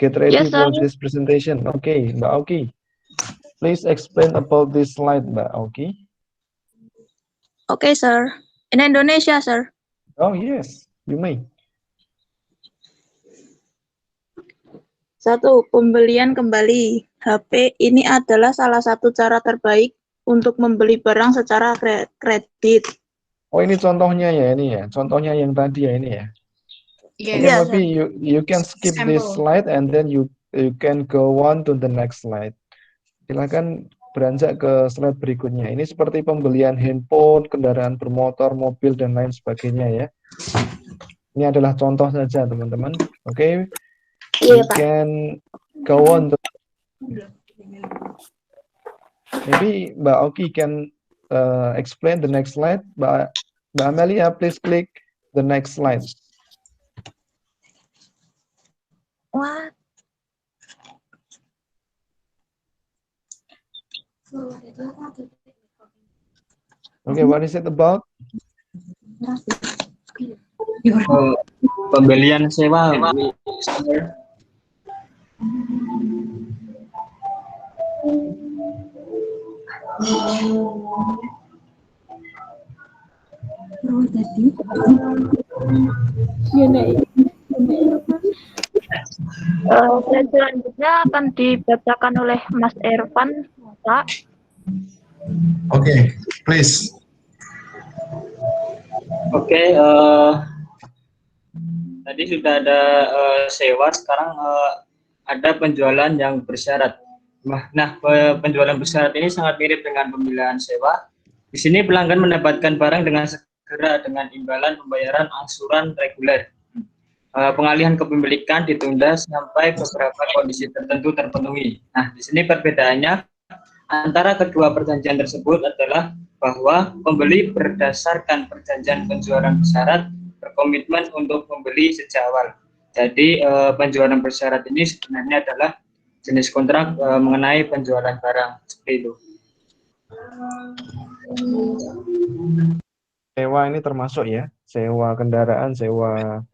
Get ready for this presentation. Okay, Mbak Oki. Please explain about this slide, Mbak Oki. Okay, sir. In Indonesia, sir. Oh, yes, you may. 1. Pembelian kembali. HP ini adalah salah satu cara terbaik untuk membeli barang secara kredit. Oh, ini contohnya ya, ini ya. Contohnya yang tadi ya, ini ya. Yes. Okay, maybe you can skip this slide and then you can go on to the next slide. Silakan beranjak ke slide berikutnya. Ini seperti pembelian handphone, kendaraan bermotor, mobil, dan lain sebagainya ya. Ini adalah contoh saja, teman-teman. Oke. You can go on. Maybe Mbak Oki can explain the next slide. Mbak Amelia, please click the next slide. What? Okay, what is it about? Pembelian sewa. Slide selanjutnya akan dibacakan oleh Mas Ervan, Pak. Okay, please. Oke, tadi sudah ada sewa, sekarang ada penjualan yang bersyarat. Nah, penjualan bersyarat ini sangat mirip dengan pembelian sewa. Di sini pelanggan mendapatkan barang dengan segera dengan imbalan pembayaran angsuran reguler. Pengalihan kepemilikan ditunda sampai beberapa kondisi tertentu terpenuhi. Nah, di sini perbedaannya antara kedua perjanjian tersebut adalah bahwa pembeli berdasarkan perjanjian penjualan bersyarat berkomitmen untuk membeli sejak awal. Jadi penjualan bersyarat ini sebenarnya adalah jenis kontrak mengenai penjualan barang seperti itu. Sewa ini termasuk ya, sewa kendaraan, sewa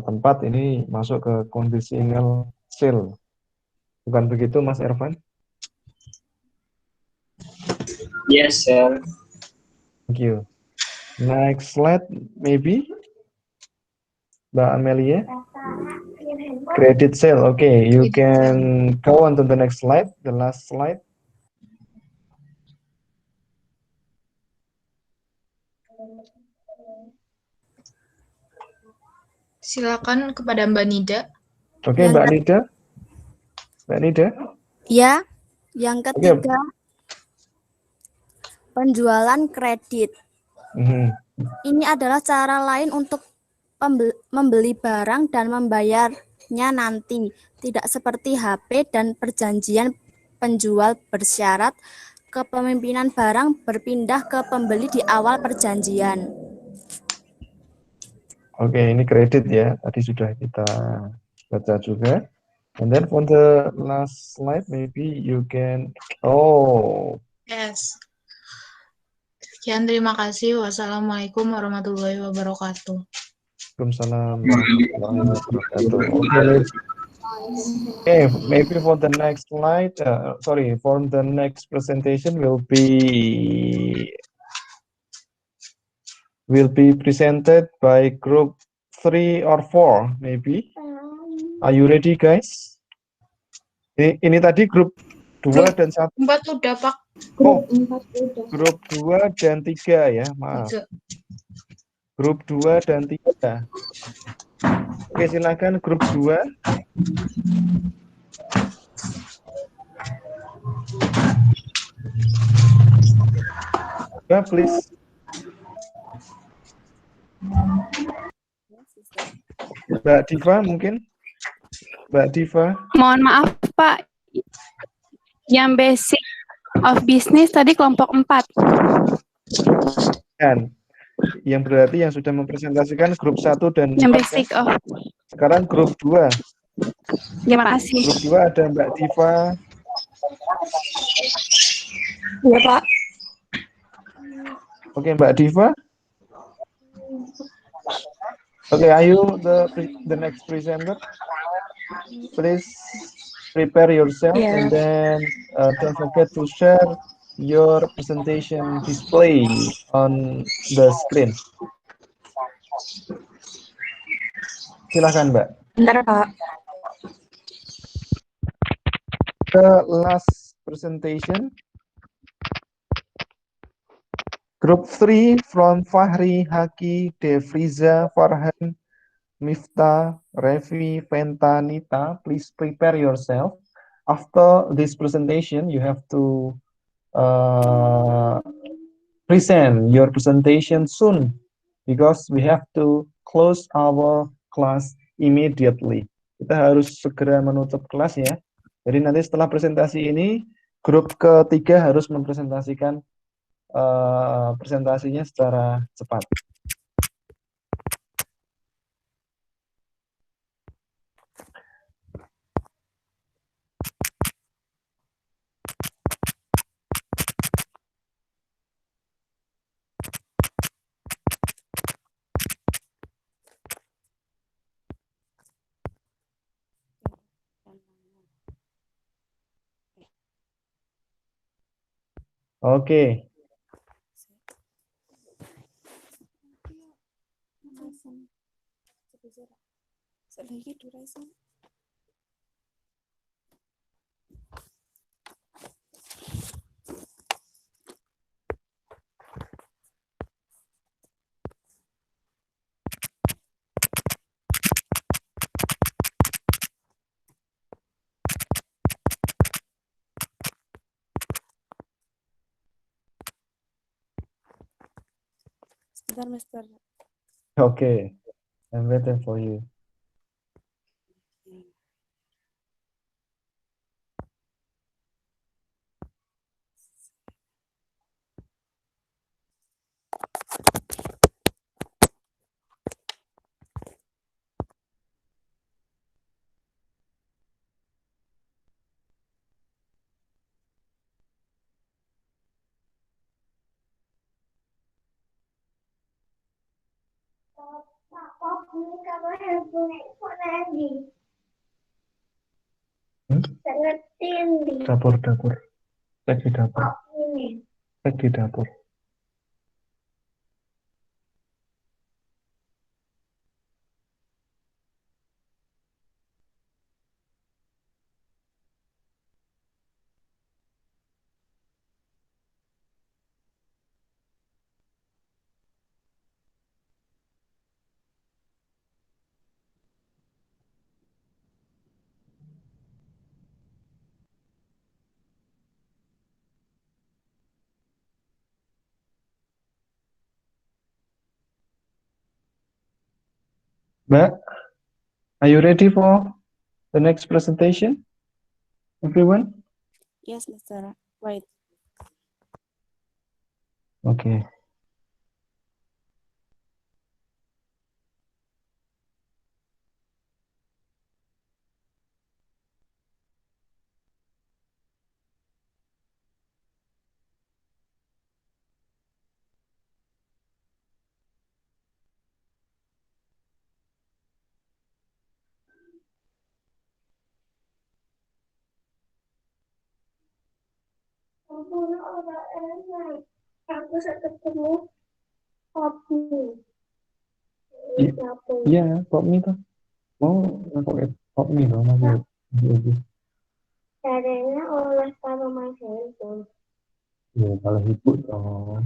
tempat ini masuk ke conditional sale. Bukan begitu, Mas Ervan? Yes, sir. Thank you. Next slide, maybe. Mbak Amelia. Credit sale. Okay, you can go on to the next slide, the last slide. Silakan kepada Mbak Nida. Oke, Mbak Nida. Mbak Nida. Ya, yang ketiga, penjualan kredit. Ini adalah cara lain untuk membeli barang dan membayarnya nanti. Tidak seperti HP dan perjanjian penjual bersyarat, kepemimpinan barang berpindah ke pembeli di awal perjanjian. Oke, ini kredit ya. Tadi sudah kita baca juga. And then for the last slide, maybe you can. Oh. Yes. Sekian, terima kasih. Wassalamualaikum warahmatullahi wabarakatuh. Waalaikumsalam warahmatullahi wabarakatuh. Okay, maybe for the next slide, for the next presentation will be presented by group 3 or 4, maybe. Are you ready, guys? Ini tadi grup 2 dan 1. 4 udah, Pak. Grup 2 dan 3 ya, maaf. Grup 2 dan 3. Oke, silakan grup 2. Ya, please. Mbak Diva mungkin? Mbak Diva. Mohon maaf, Pak. Yang basic of business tadi kelompok 4. Dan yang berarti yang sudah mempresentasikan grup 1 dan 4. Yang basic of. Sekarang grup 2. Terima kasih. Grup 2 ada Mbak Diva. Ya, Pak. Oke, Mbak Diva. Okay, are you the next presenter? Please prepare yourself and then don't forget to share your presentation display on the screen. Silakan, Mbak. Bentar, Pak. The last presentation. Group 3 from Fahri, Haki, Devriza, Farhan, Miftah, Revi, Fenta, Nita. Please prepare yourself. After this presentation, you have to present your presentation soon because we have to close our class immediately. kita harus segera menutup kelas ya. Jadi nanti setelah presentasi ini, grup ketiga harus mempresentasikan presentasinya secara cepat. Oke. Sebentar, Mister. Okay, I'm waiting for you. Dapur. Cek di dapur. Cek di dapur. Mbak, are you ready for the next presentation? Everyone? Yes, Mister. Wait. Okay. Iya, pop mie tuh. Mau pakai pop mie dong, masih. Caranya oleh taruh handphone. Ya, kalau ibu dong.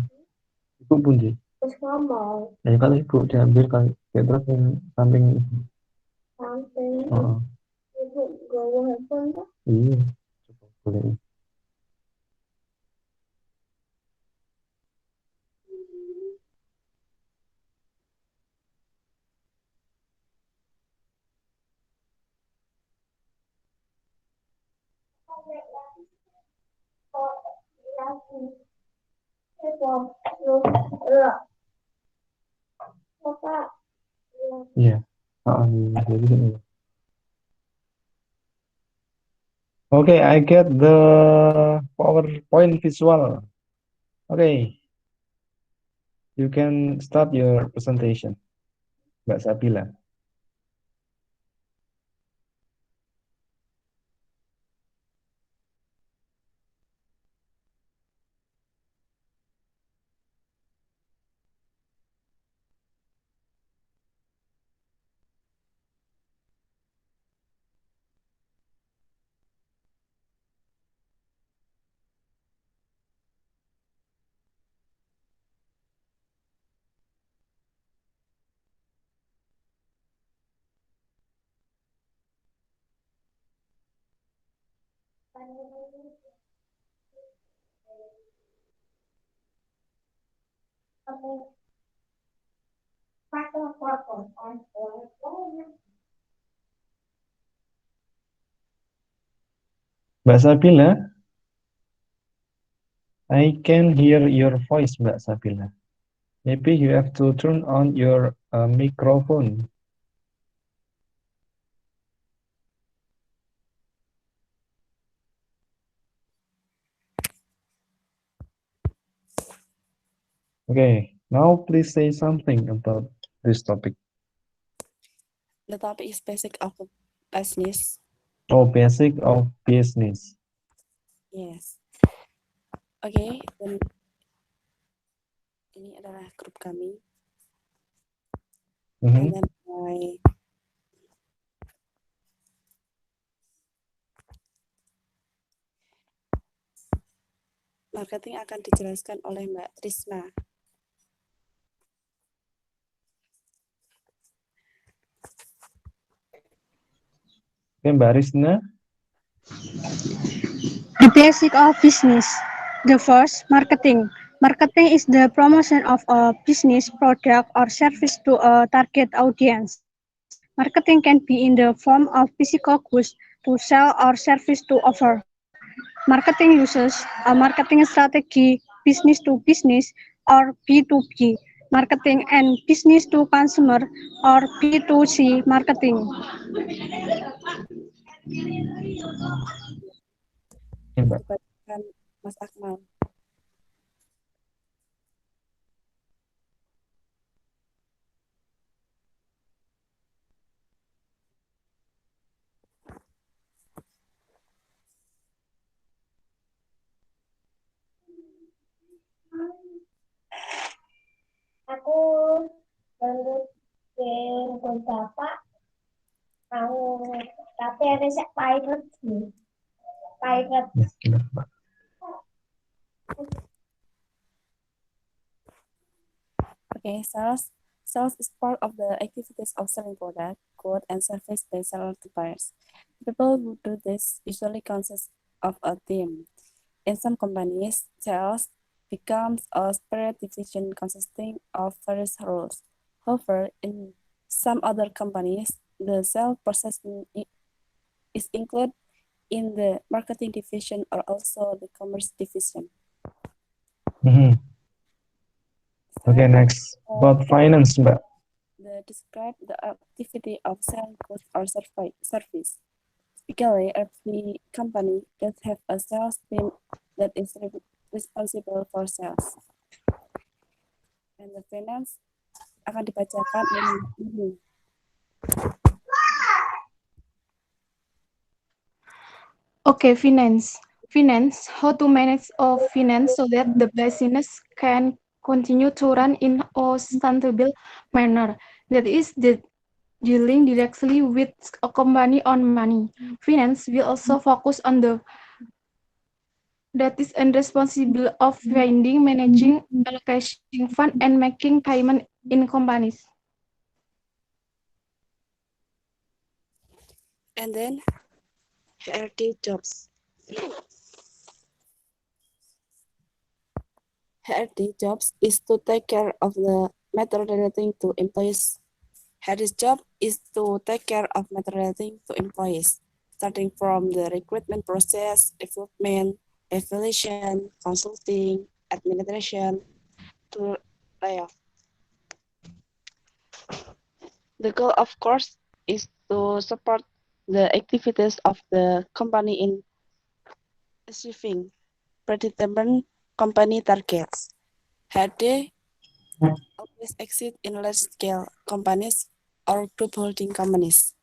Ibu pun sih. Terus ngomong. Ya, kalau ibu diambil kalau terus yang samping. Samping. Oh, Ibu gawe handphone tuh. iya. Coba boleh. Iya. Jadi gini. Okay, I get the PowerPoint visual. Okay, you can start your presentation, Mbak Sabila. Mbak Sabila, I can hear your voice, Mbak Sabila. Maybe you have to turn on your microphone. Okay, now please say something about this topic. The topic is basic of business. Oh, basic of business. Yes. Oke, dan ini adalah grup kami. And then marketing akan dijelaskan oleh Mbak Trisna. Okay, Mbak Risna. The basic of business. The first, marketing. Marketing is the promotion of a business product or service to a target audience. Marketing can be in the form of physical goods to sell or service to offer. Marketing uses a marketing strategy, business to business or B2B marketing, and business to consumer or B2C marketing. Dibacakan Mas Akmal. Aku menurut bapak tapi ada sih pilot sih. Pilot. Okay, sales is part of the activities of selling product, good, and service by seller to buyers. People who do this usually consist of a team. In some companies, sales becomes a separate division consisting of various roles. However, in some other companies, the sales process is included in the marketing division or also the commerce division. Okay, next. About finance, Mbak. Describe the activity of selling goods or service. Typically, every company does have a sales team that is responsible for sales. And the finance akan dibacakan ini. Okay, finance. Finance, how to manage of finance so that the business can continue to run in a sustainable manner. That is the dealing directly with a company on money. Finance will also focus on the that is and responsible of finding, managing, allocating fund, and making payment in companies. And then HRD jobs. HRD jobs is to take care of the matter relating to employees. HRD's job is to take care of matter relating to employees, starting from the recruitment process, development, evaluation, consulting, administration, to layoff. The goal, of course, is to support the activities of the company in achieving predetermined company targets. HRD always exist in large-scale companies or group holding companies.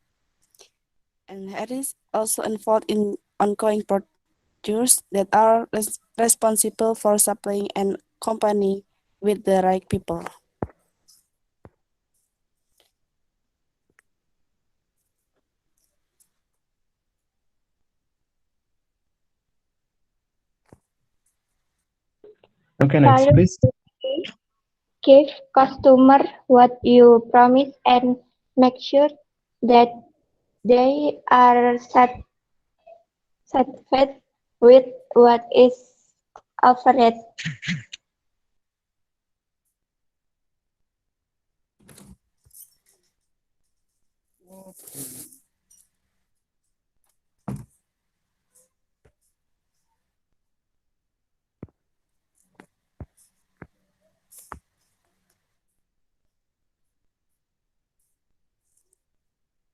And HRD is also involved in ongoing procedures that are responsible for supplying a company with the right people. Okay, next, please. Give customer what you promise and make sure that they are satisfied with what is offered.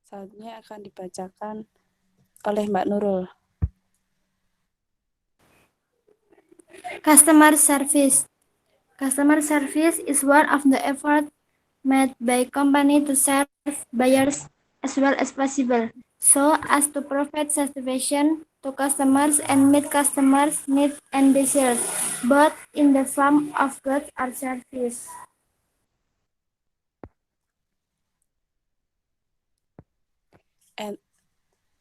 Selanjutnya akan dibacakan oleh Mbak Nurul. Customer service. Customer service is one of the efforts made by company to serve buyers as well as possible, so as to provide satisfaction to customers and meet customers' needs and desires, both in the form of goods or service. And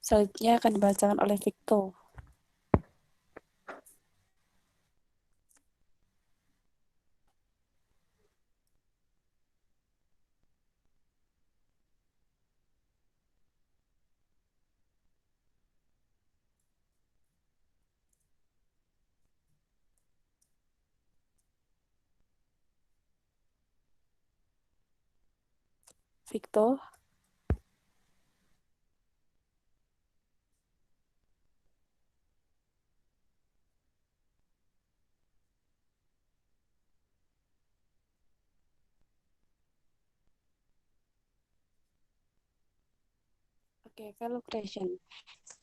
selanjutnya akan dibacakan oleh Victor. Victor. Okay, value creation.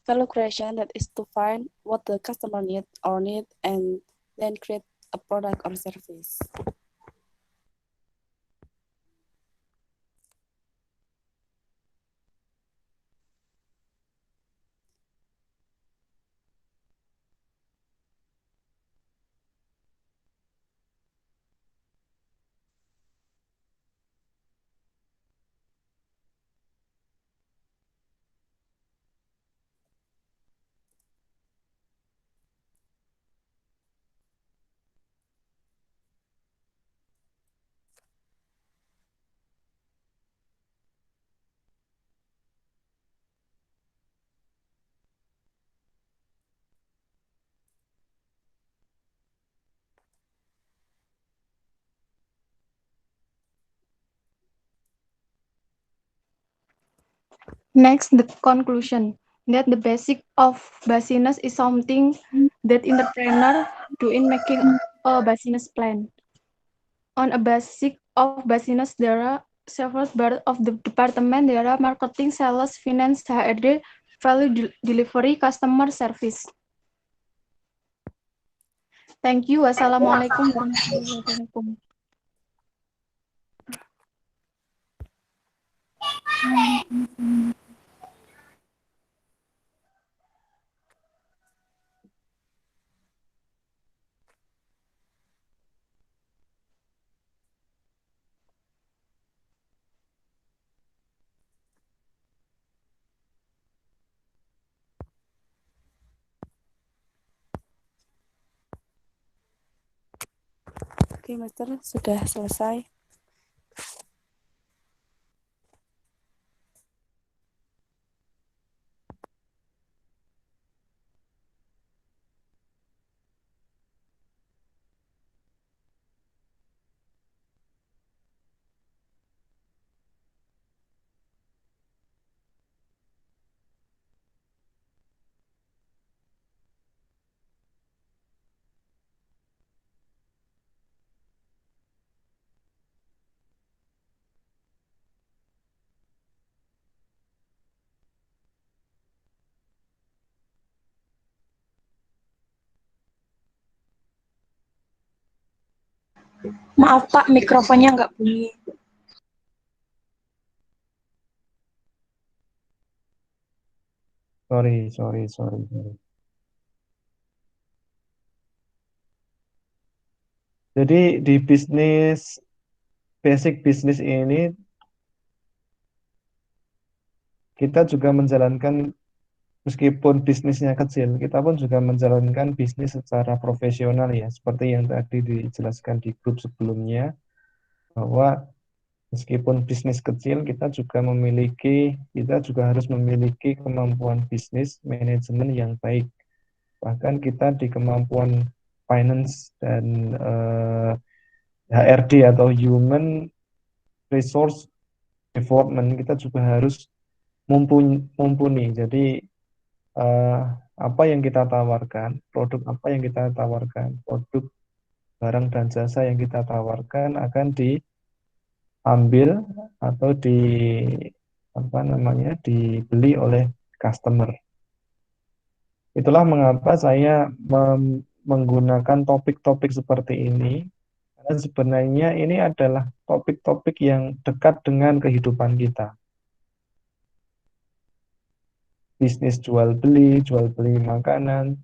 Value creation, that is to find what the customer needs or need and then create a product or service. Next, the conclusion that the basic of business is something that entrepreneur do in making a business plan. On a basic of business, there are several parts of the department. There are marketing, sales, finance, HRD, value delivery, customer service. Thank you. Wassalamualaikum warahmatullahi wabarakatuh. Oke, Master, sudah selesai. Maaf Pak, mikrofonnya nggak bunyi. Sorry. Jadi di basic bisnis ini kita juga menjalankan, meskipun bisnisnya kecil, kita pun juga menjalankan bisnis secara profesional ya, seperti yang tadi dijelaskan di grup sebelumnya, bahwa meskipun bisnis kecil, kita juga harus memiliki kemampuan bisnis manajemen yang baik. Bahkan kita di kemampuan finance dan HRD atau Human Resource Development, kita juga harus mumpuni. Jadi apa yang kita tawarkan, produk apa yang kita tawarkan, produk barang dan jasa yang kita tawarkan akan diambil atau dibeli oleh customer. Itulah mengapa saya menggunakan topik-topik seperti ini, karena sebenarnya ini adalah topik-topik yang dekat dengan kehidupan kita. Bisnis jual beli makanan,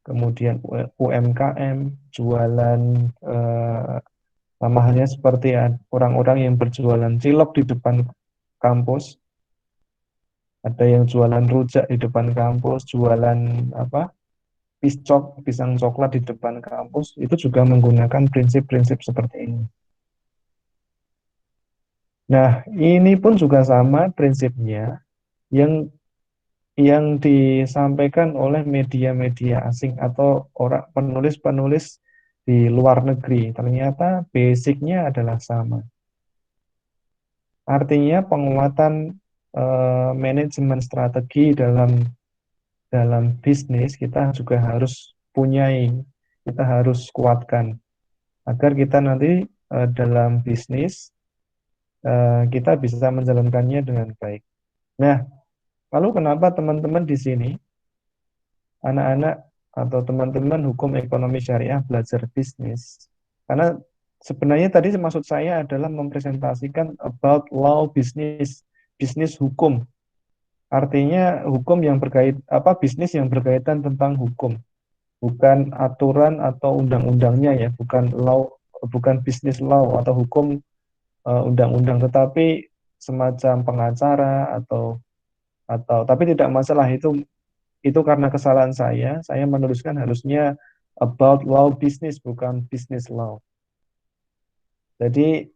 kemudian UMKM, jualan sama halnya seperti orang-orang yang berjualan cilok di depan kampus, ada yang jualan rujak di depan kampus, jualan pisang coklat di depan kampus, itu juga menggunakan prinsip-prinsip seperti ini. Nah, ini pun juga sama prinsipnya yang disampaikan oleh media-media asing atau orang penulis-penulis di luar negeri. Ternyata basicnya adalah sama. Artinya penguatan manajemen strategi dalam bisnis kita juga harus punyai, kita harus kuatkan agar kita nanti dalam bisnis kita bisa menjalankannya dengan baik. Nah, lalu kenapa teman-teman di sini, anak-anak atau teman-teman hukum ekonomi syariah belajar bisnis? Karena sebenarnya tadi maksud saya adalah mempresentasikan about law bisnis hukum. Artinya hukum yang bisnis yang berkaitan tentang hukum. Bukan aturan atau undang-undangnya ya, bukan bisnis law atau hukum undang-undang, tetapi semacam pengacara atau tapi tidak masalah, itu karena kesalahan saya menuliskan harusnya about law business bukan business law. Jadi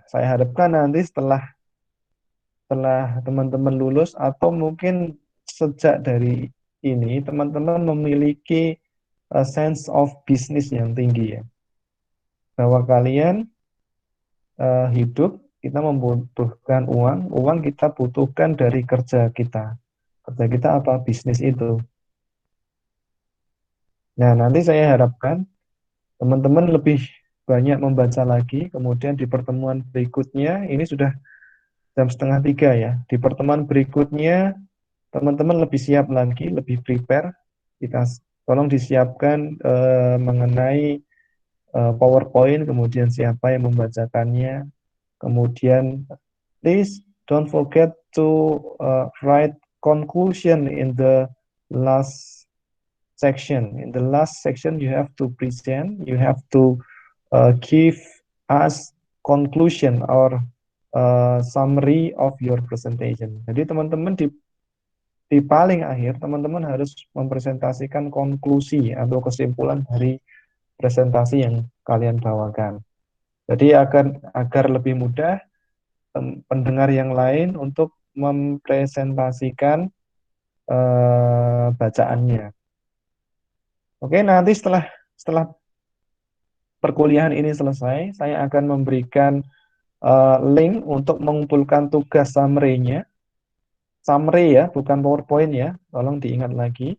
saya harapkan nanti setelah teman-teman lulus atau mungkin sejak dari ini teman-teman memiliki sense of business yang tinggi ya, bahwa kalian hidup kita membutuhkan uang kita butuhkan dari kerja kita. Kerja kita apa? Bisnis itu. Nah, nanti saya harapkan teman-teman lebih banyak membaca lagi, kemudian di pertemuan berikutnya, ini sudah jam 2:30 ya, di pertemuan berikutnya teman-teman lebih siap lagi, lebih prepare, kita tolong disiapkan mengenai PowerPoint, kemudian siapa yang membacakannya, kemudian please don't forget to write conclusion in the last section. In the last section you have to present, you have to give us conclusion or summary of your presentation. Jadi teman-teman di paling akhir teman-teman harus mempresentasikan konklusi atau kesimpulan dari presentasi yang kalian bawakan. Jadi agar lebih mudah pendengar yang lain untuk mempresentasikan bacaannya. Oke, nanti setelah perkuliahan ini selesai, saya akan memberikan link untuk mengumpulkan tugas summary-nya. Summary ya, bukan PowerPoint ya, tolong diingat lagi.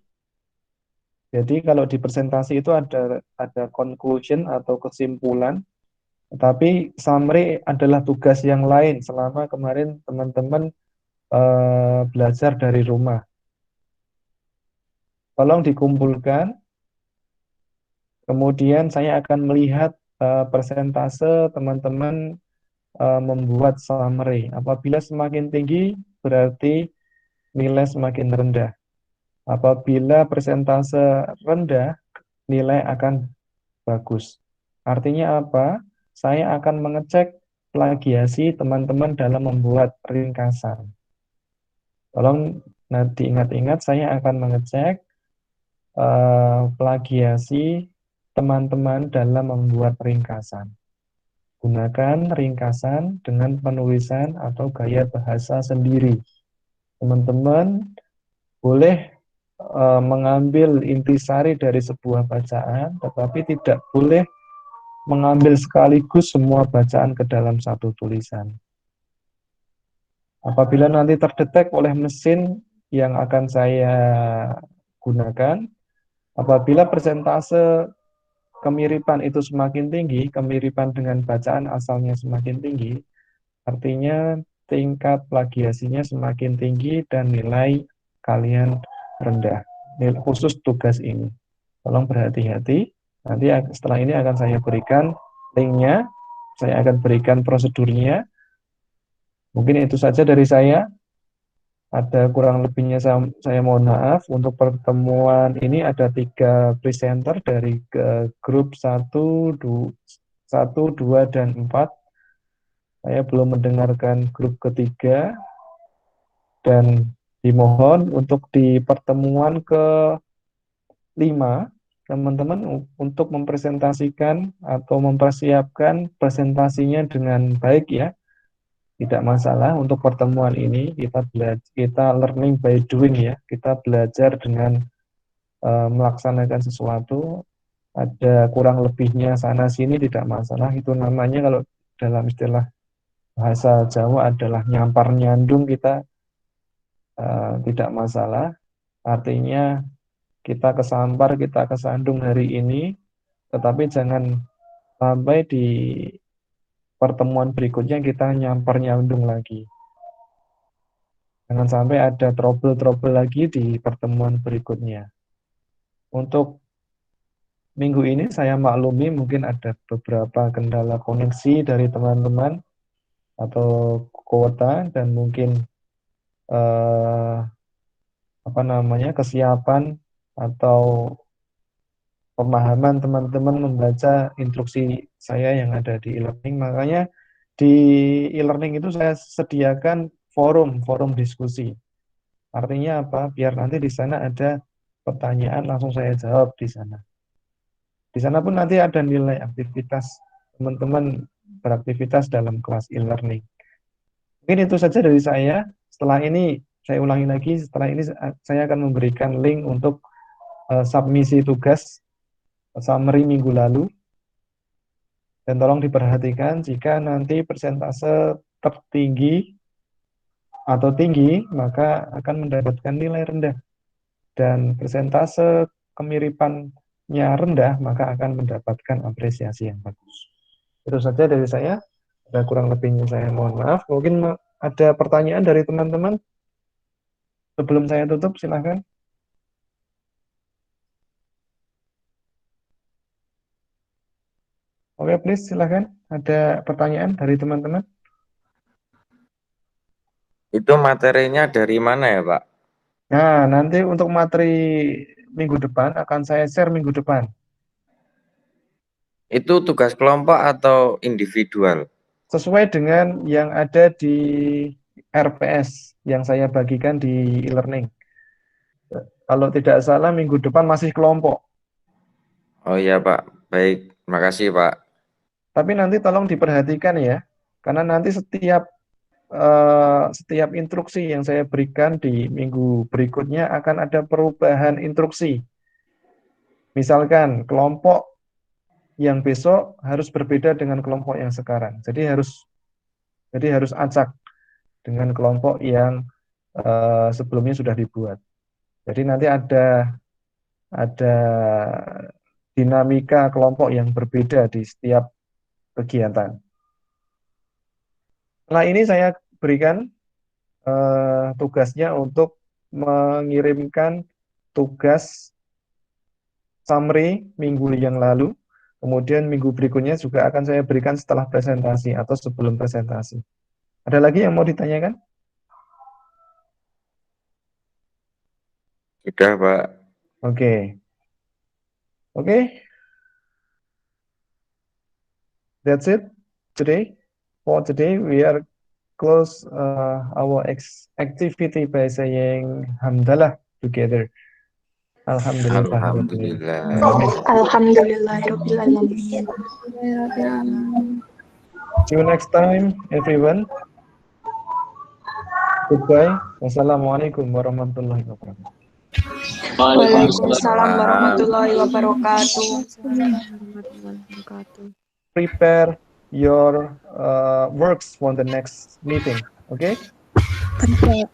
Jadi kalau di presentasi itu ada conclusion atau kesimpulan, tetapi summary adalah tugas yang lain selama kemarin teman-teman belajar dari rumah. Tolong dikumpulkan, kemudian saya akan melihat persentase teman-teman membuat summary. Apabila semakin tinggi, berarti nilai semakin rendah. Apabila persentase rendah, nilai akan bagus. Artinya apa? Saya akan mengecek plagiasi teman-teman dalam membuat ringkasan. Tolong nanti ingat-ingat, saya akan mengecek plagiasi teman-teman dalam membuat ringkasan. Gunakan ringkasan dengan penulisan atau gaya bahasa sendiri. Teman-teman boleh mengambil intisari dari sebuah bacaan, tetapi tidak boleh mengambil sekaligus semua bacaan ke dalam satu tulisan. Apabila nanti terdetek oleh mesin yang akan saya gunakan, apabila persentase kemiripan itu semakin tinggi, kemiripan dengan bacaan asalnya semakin tinggi, artinya tingkat plagiasinya semakin tinggi dan nilai kalian rendah. Khusus tugas ini. Tolong berhati-hati. Nanti setelah ini akan saya berikan linknya, saya akan berikan prosedurnya. Mungkin itu saja dari saya. Ada kurang lebihnya saya mohon maaf. Untuk pertemuan ini ada 3 presenter dari grup 1, 2, dan 4. Saya belum mendengarkan grup ketiga. Dan dimohon untuk di pertemuan ke-5, teman-teman untuk mempresentasikan atau mempersiapkan presentasinya dengan baik ya. Tidak masalah untuk pertemuan ini, kita learning by doing ya. Kita belajar dengan melaksanakan sesuatu. Ada kurang lebihnya sana sini tidak masalah. Itu namanya kalau dalam istilah bahasa Jawa adalah nyampar nyandung, kita tidak masalah. Artinya kita kesampar, kita kesandung hari ini, tetapi jangan sampai di pertemuan berikutnya kita nyampar nyandung lagi. Jangan sampai ada trouble-trouble lagi di pertemuan berikutnya. Untuk minggu ini saya maklumi mungkin ada beberapa kendala koneksi dari teman-teman atau kuota, dan mungkin kesiapan atau pemahaman teman-teman membaca instruksi saya yang ada di e-learning. Makanya di e-learning itu saya sediakan forum diskusi. Artinya apa? Biar nanti di sana ada pertanyaan langsung saya jawab di sana. Di sana pun nanti ada nilai aktivitas teman-teman beraktivitas dalam kelas e-learning. Mungkin itu saja dari saya. Setelah ini saya ulangi lagi, setelah ini saya akan memberikan link untuk submisi tugas summary minggu lalu. Dan tolong diperhatikan, jika nanti persentase tertinggi atau tinggi, maka akan mendapatkan nilai rendah. Dan persentase kemiripannya rendah, maka akan mendapatkan apresiasi yang bagus. Itu saja dari saya. Ada kurang lebihnya saya mohon maaf. Mungkin ada pertanyaan dari teman-teman? Sebelum saya tutup, silahkan. Oke, please, silahkan. Ada pertanyaan dari teman-teman? Itu materinya dari mana ya, Pak? Nah, nanti untuk materi minggu depan akan saya share minggu depan. Itu tugas kelompok atau individual? Sesuai dengan yang ada di RPS yang saya bagikan di e-learning. Kalau tidak salah minggu depan masih kelompok. Oh iya Pak, baik, makasih Pak. Tapi nanti tolong diperhatikan ya, karena nanti setiap instruksi yang saya berikan di minggu berikutnya akan ada perubahan instruksi. Misalkan kelompok yang besok harus berbeda dengan kelompok yang sekarang. Jadi harus acak dengan kelompok yang sebelumnya sudah dibuat. Jadi nanti ada dinamika kelompok yang berbeda di setiap kegiatan. Setelah ini saya berikan tugasnya untuk mengirimkan tugas summary minggu yang lalu. Kemudian minggu berikutnya juga akan saya berikan setelah presentasi atau sebelum presentasi. Ada lagi yang mau ditanyakan? Sudah, Pak. Oke. That's it today. For today, we are close our activity by saying Hamdalah together. Alhamdulillah. Alhamdulillahirabbil alamin. See you next time, everyone. Goodbye. Wassalamualaikum warahmatullahi wabarakatuh. Waalaikumsalam warahmatullahi wabarakatuh. Prepare your works for the next meeting. Okay? Okay.